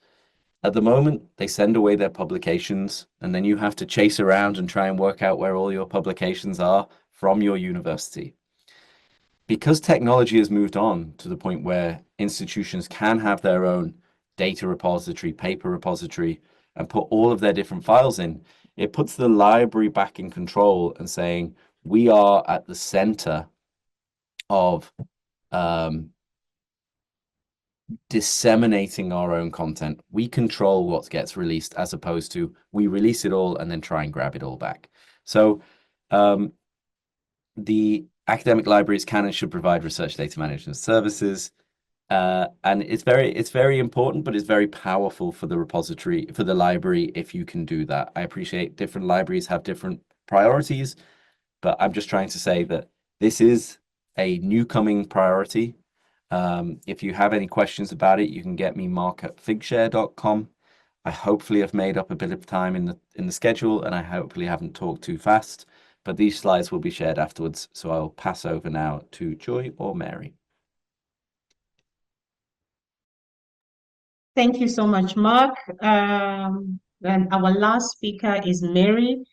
At the moment, they send away their publications, and then you have to chase around and try and work out where all your publications are from your university. Because technology has moved on to the point where institutions can have their own data repository, paper repository, and put all of their different files in, it puts the library back in control and saying, we are at the center of disseminating our own content. We control what gets released, as opposed to we release it all and then try and grab it all back. So the academic libraries can and should provide research data management services. And it's very important, but it's very powerful for the repository, for the library, if you can do that. I appreciate different libraries have different priorities, but I'm just trying to say that this is a new coming priority. If you have any questions about it, you can get me mark@figshare.com. I hopefully have made up a bit of time in the schedule, and I hopefully haven't talked too fast, but these slides will be shared afterwards. So I'll pass over now to Joy or Mary. Thank you so much, Mark. And our last speaker is Mary.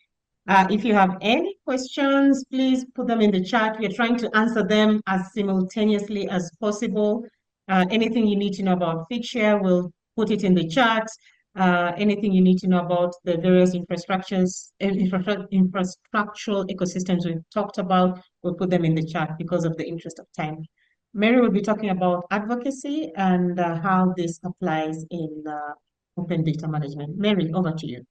If you have any questions, please put them in the chat. We are trying to answer them as simultaneously as possible. Anything you need to know about Figshare, we'll put it in the chat. Anything you need to know about the various infrastructural ecosystems we've talked about, we'll put them in the chat because of the interest of time. Mary will be talking about advocacy and how this applies in open data management. Mary, over to you.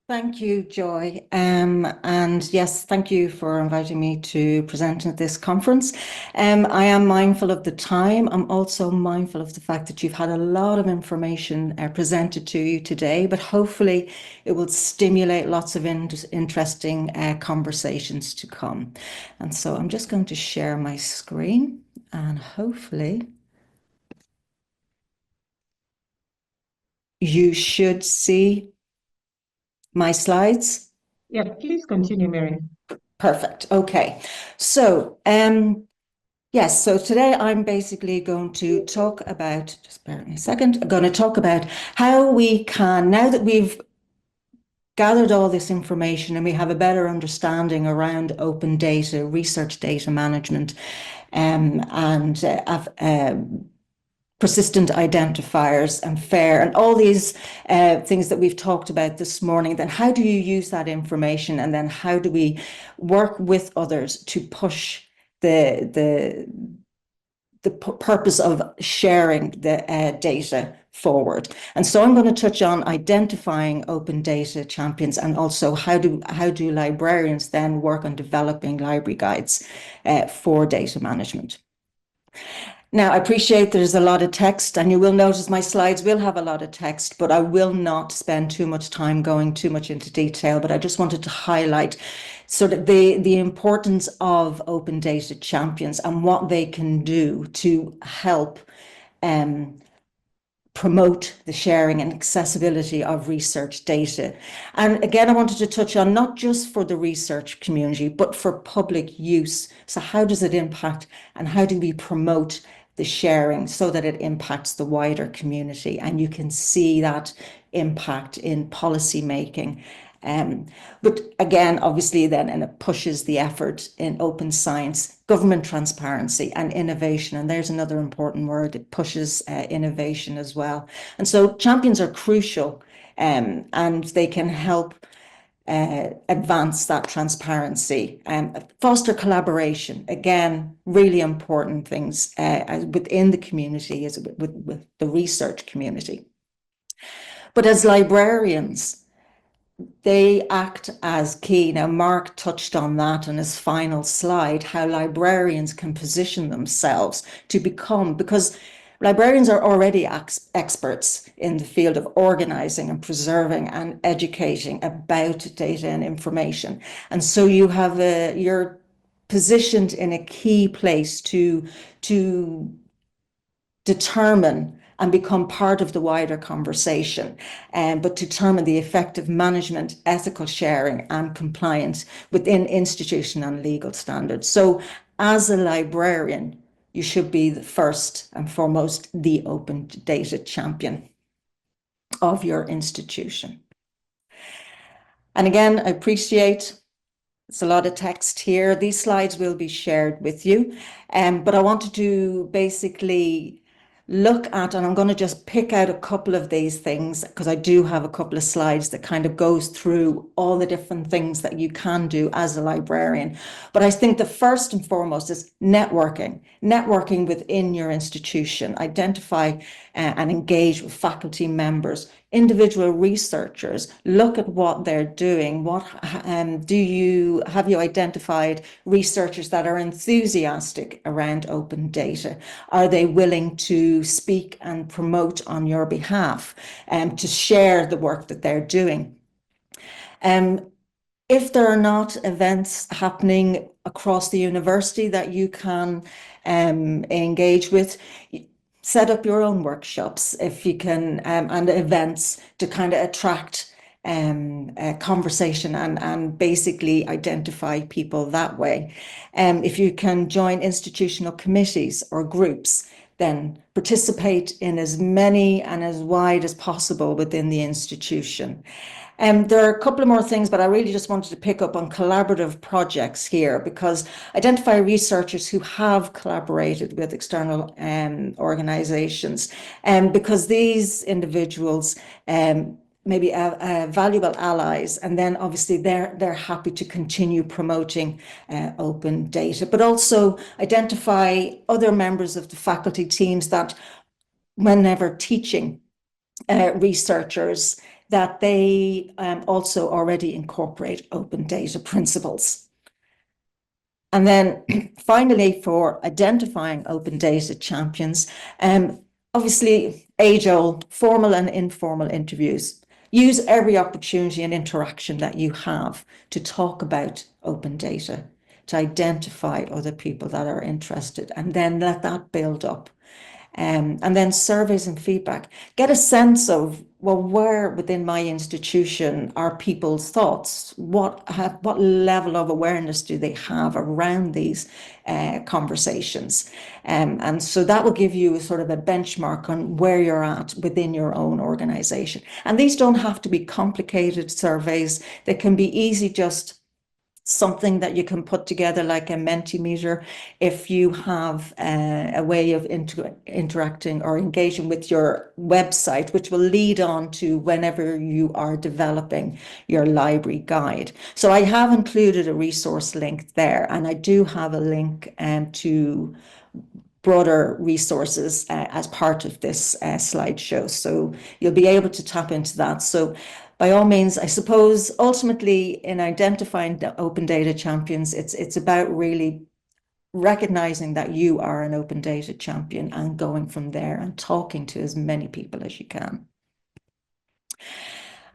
Thank you, Joy. And yes, thank you for inviting me to present at this conference. I am mindful of the time. I'm also mindful of the fact that you've had a lot of information presented to you today, but hopefully it will stimulate lots of interesting conversations to come. And so I'm just going to share my screen, and hopefully you should see my slides. Yeah, please continue, Mary. Perfect. Okay. So, yes, so today I'm basically going to talk about, just bear with me a second, I'm going to talk about how we can, now that we've gathered all this information and we have a better understanding around open data, research data management, and persistent identifiers and FAIR and all these things that we've talked about this morning, then how do you use that information, and then how do we work with others to push the purpose of sharing the data forward? And so I'm going to touch on identifying open data champions, and also how do librarians then work on developing library guides for data management. Now, I appreciate there's a lot of text, and you will notice my slides will have a lot of text, but I will not spend too much time going too much into detail. But I just wanted to highlight sort of the importance of open data champions and what they can do to help promote the sharing and accessibility of research data. And again, I wanted to touch on not just for the research community, but for public use. So how does it impact, and how do we promote the sharing so that it impacts the wider community? And you can see that impact in policy making. But again, obviously then, and it pushes the effort in open science, government transparency and innovation. And there's another important word, it pushes innovation as well. And so champions are crucial, and they can help advance that transparency and foster collaboration. Again, really important things within the community, as with the research community. But as librarians, they act as key. Now, Mark touched on that in his final slide, how librarians can position themselves to become, because librarians are already experts in the field of organizing and preserving and educating about data and information. And so you're positioned in a key place to determine and become part of the wider conversation, but determine the effective management, ethical sharing, and compliance within institutional and legal standards. So as a librarian, you should be the first and foremost the open data champion of your institution. And again, I appreciate it's a lot of text here. These slides will be shared with you, but I wanted to basically look at, and I'm going to just pick out a couple of these things because I do have a couple of slides that kind of goes through all the different things that you can do as a librarian. But I think the first and foremost is networking within your institution. Identify and engage with faculty members, individual researchers. Look at what they're doing. Have you identified researchers that are enthusiastic around open data? Are they willing to speak and promote on your behalf and to share the work that they're doing? If there are not events happening across the university that you can engage with, set up your own workshops if you can, and events to kind of attract a conversation and basically identify people that way. If you can join institutional committees or groups, then participate in as many and as wide as possible within the institution. There are a couple of more things, but I really just wanted to pick up on collaborative projects here, because identify researchers who have collaborated with external organizations, because these individuals maybe valuable allies, and then obviously they're happy to continue promoting open data, but also identify other members of the faculty teams that, whenever teaching researchers, that they also already incorporate open data principles. And then finally, for identifying open data champions, obviously age-old formal and informal interviews. Use every opportunity and interaction that you have to talk about open data, to identify other people that are interested, and then let that build up. And then surveys and feedback. Get a sense of, well, where within my institution are people's thoughts? What level of awareness do they have around these conversations? And so that will give you sort of a benchmark on where you're at within your own organization. And these don't have to be complicated surveys. They can be easy, just something that you can put together like a Mentimeter. If you have a way of interacting or engaging with your website, which will lead on to whenever you are developing your library guide. So I have included a resource link there, and I do have a link to broader resources as part of this slideshow. So you'll be able to tap into that. So by all means, I suppose ultimately in identifying the open data champions, it's about really recognizing that you are an open data champion and going from there and talking to as many people as you can.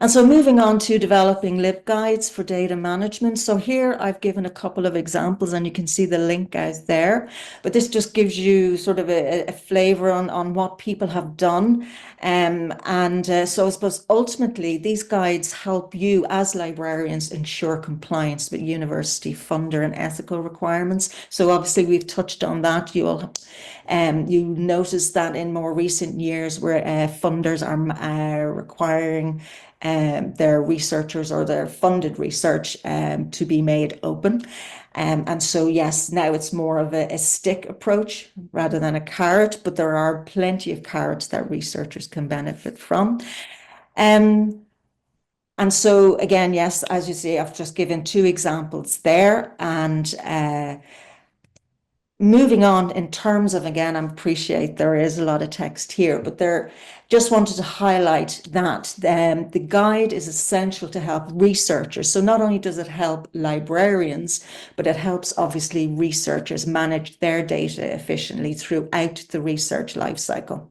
And so moving on to developing LibGuides for data management. So here I've given a couple of examples, and you can see the link out there, but this just gives you sort of a flavor on what people have done. So I suppose ultimately these guides help you as librarians ensure compliance with university funder and ethical requirements. So obviously we've touched on that. You notice that in more recent years where funders are requiring their researchers or their funded research to be made open. And so, yes, now it's more of a stick approach rather than a carrot, but there are plenty of carrots that researchers can benefit from. And so again, yes, as you see, I've just given 2 examples there. And moving on in terms of, again, I appreciate there is a lot of text here, but there just wanted to highlight that the guide is essential to help researchers. So not only does it help librarians, but it helps obviously researchers manage their data efficiently throughout the research lifecycle.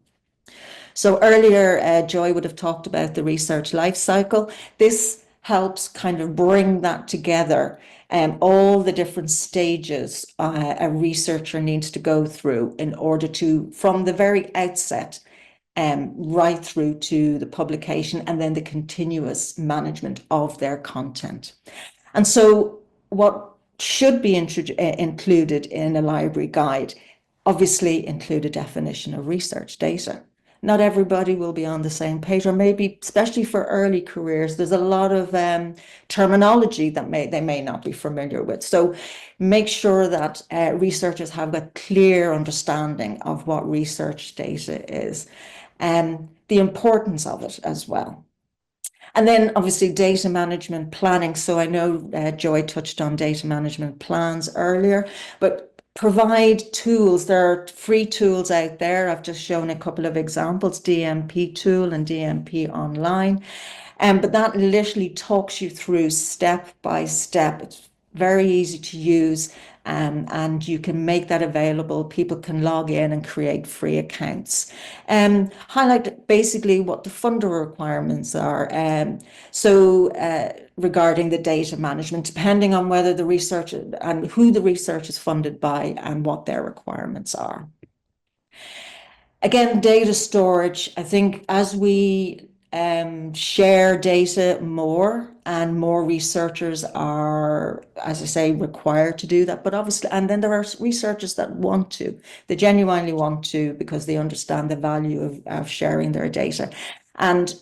So earlier, Joy would have talked about the research life cycle. This helps kind of bring that together, all the different stages a researcher needs to go through in order to, from the very outset, right through to the publication and then the continuous management of their content. And so what should be included in a library guide, obviously include a definition of research data. Not everybody will be on the same page, or maybe, especially for early careers, there's a lot of terminology that they may not be familiar with. So make sure that researchers have a clear understanding of what research data is, and the importance of it as well. And then obviously data management planning. So I know Joy touched on data management plans earlier, but provide tools. There are free tools out there. I've just shown a couple of examples, DMP tool and DMP online. But that literally talks you through step by step. It's very easy to use, and you can make that available. People can log in and create free accounts. Highlight basically what the funder requirements are. Regarding the data management, depending on whether the research and who the research is funded by and what their requirements are. Again, data storage, I think as we share data more and more researchers are, as I say, required to do that. But obviously, and then there are researchers that want to, they genuinely want to, because they understand the value of sharing their data. And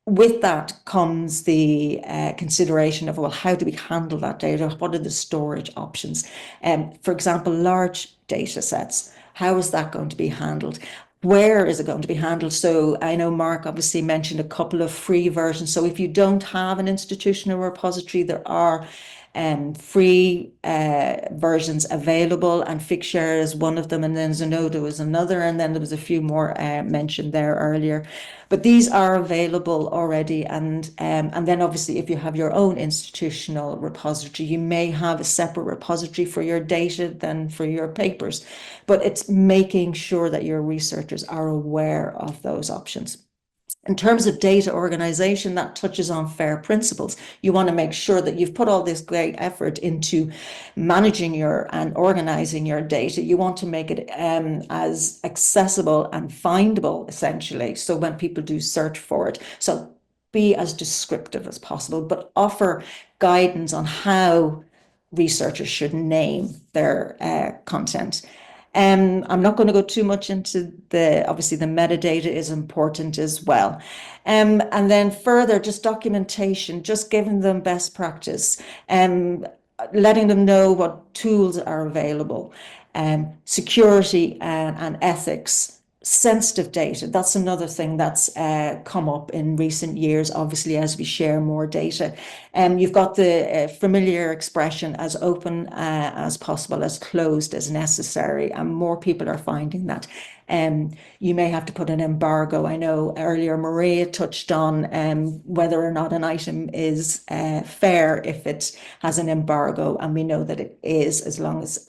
with that comes the consideration of, well, how do we handle that data? What are the storage options? For example, large data sets, how is that going to be handled? Where is it going to be handled? So I know Mark obviously mentioned a couple of free versions. So if you don't have an institutional repository, there are free versions available, and Figshare is one of them, and then Zenodo is another, and then there was a few more mentioned there earlier. But these are available already, and then obviously if you have your own institutional repository, you may have a separate repository for your data than for your papers. But it's making sure that your researchers are aware of those options. In terms of data organization, that touches on FAIR principles. You want to make sure that you've put all this great effort into managing and organizing your data. You want to make it as accessible and findable, essentially, so when people do search for it. So be as descriptive as possible, but offer guidance on how researchers should name their content. I'm not going to go too much into obviously the metadata is important as well. And then further, just documentation, just giving them best practice, letting them know what tools are available, security and ethics. Sensitive data, that's another thing that's come up in recent years, obviously, as we share more data. You've got the familiar expression, as open as possible, as closed as necessary, and more people are finding that. You may have to put an embargo. I know earlier Maria touched on whether or not an item is fair if it has an embargo, and we know that it is, as long as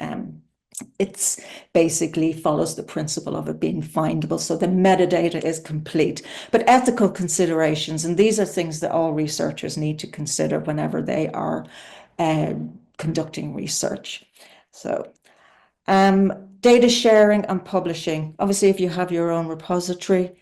it's basically follows the principle of it being findable. So the metadata is complete. But ethical considerations, and these are things that all researchers need to consider whenever they are conducting research. So data sharing and publishing. Obviously, if you have your own repository,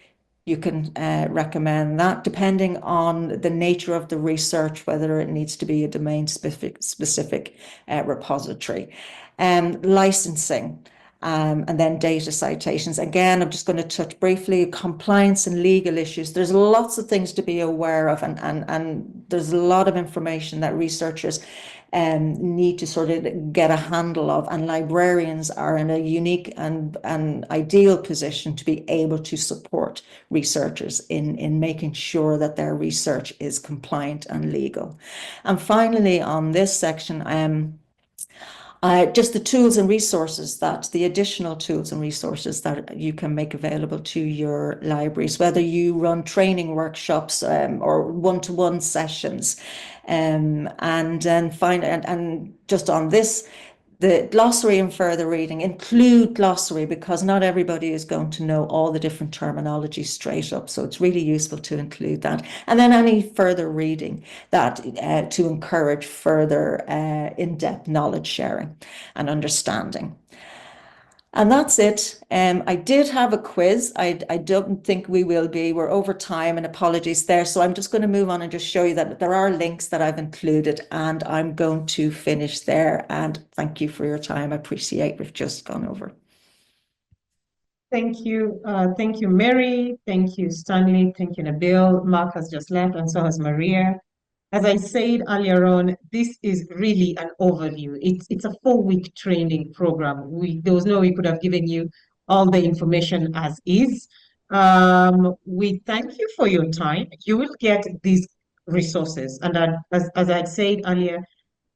you can recommend that, depending on the nature of the research, whether it needs to be a domain specific repository. Licensing. and then data citations. Again, I'm just going to touch briefly compliance and legal issues. There's lots of things to be aware of, and there's a lot of information that researchers need to sort of get a handle of, and librarians are in a unique and ideal position to be able to support researchers in making sure that their research is compliant and legal. And finally, on this section, just the tools and resources the additional tools and resources that you can make available to your libraries, whether you run training workshops or one-to-one sessions. And just on this, the glossary and further reading, include glossary, because not everybody is going to know all the different terminology straight up. So it's really useful to include that. And then any further reading that to encourage further in-depth knowledge sharing and understanding. And that's it. I did have a quiz. I don't think we're over time, and apologies there. So I'm just going to move on and just show you that there are links that I've included, and I'm going to finish there. And thank you for your time. I appreciate we've just gone over. Thank you. Thank you, Mary. Thank you, Stanley. Thank you, Nabil. Mark has just left, and so has Maria. As I said earlier on, this is really an overview. It's a 4-week training program. There was no way we could have given you all the information as is. We thank you for your time. You will get these resources. And as I had said earlier,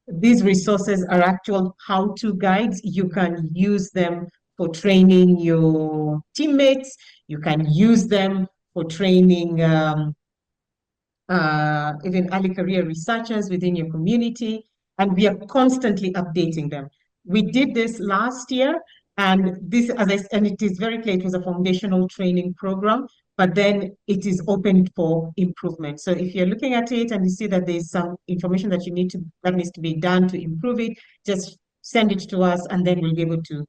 these resources are actual how-to guides. You can use them for training your teammates. You can use them for training even early career researchers within your community, and we are constantly updating them. We did this last year, and it is very clear it was a foundational training program, but then it is open for improvement. So if you're looking at it and you see that there's some information that that needs to be done to improve it, just send it to us, and then we'll be able to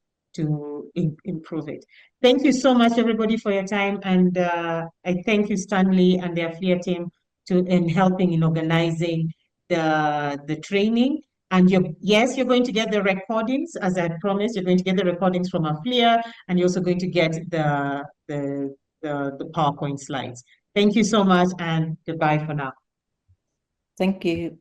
improve it. Thank you so much, everybody, for your time, and I thank you, Stanley, and the AfLIA team in helping in organizing the training. And you're going to get the recordings, as I promised. You're going to get the recordings from AfLIA, and you're also going to get the PowerPoint slides. Thank you so much, and goodbye for now. Thank you.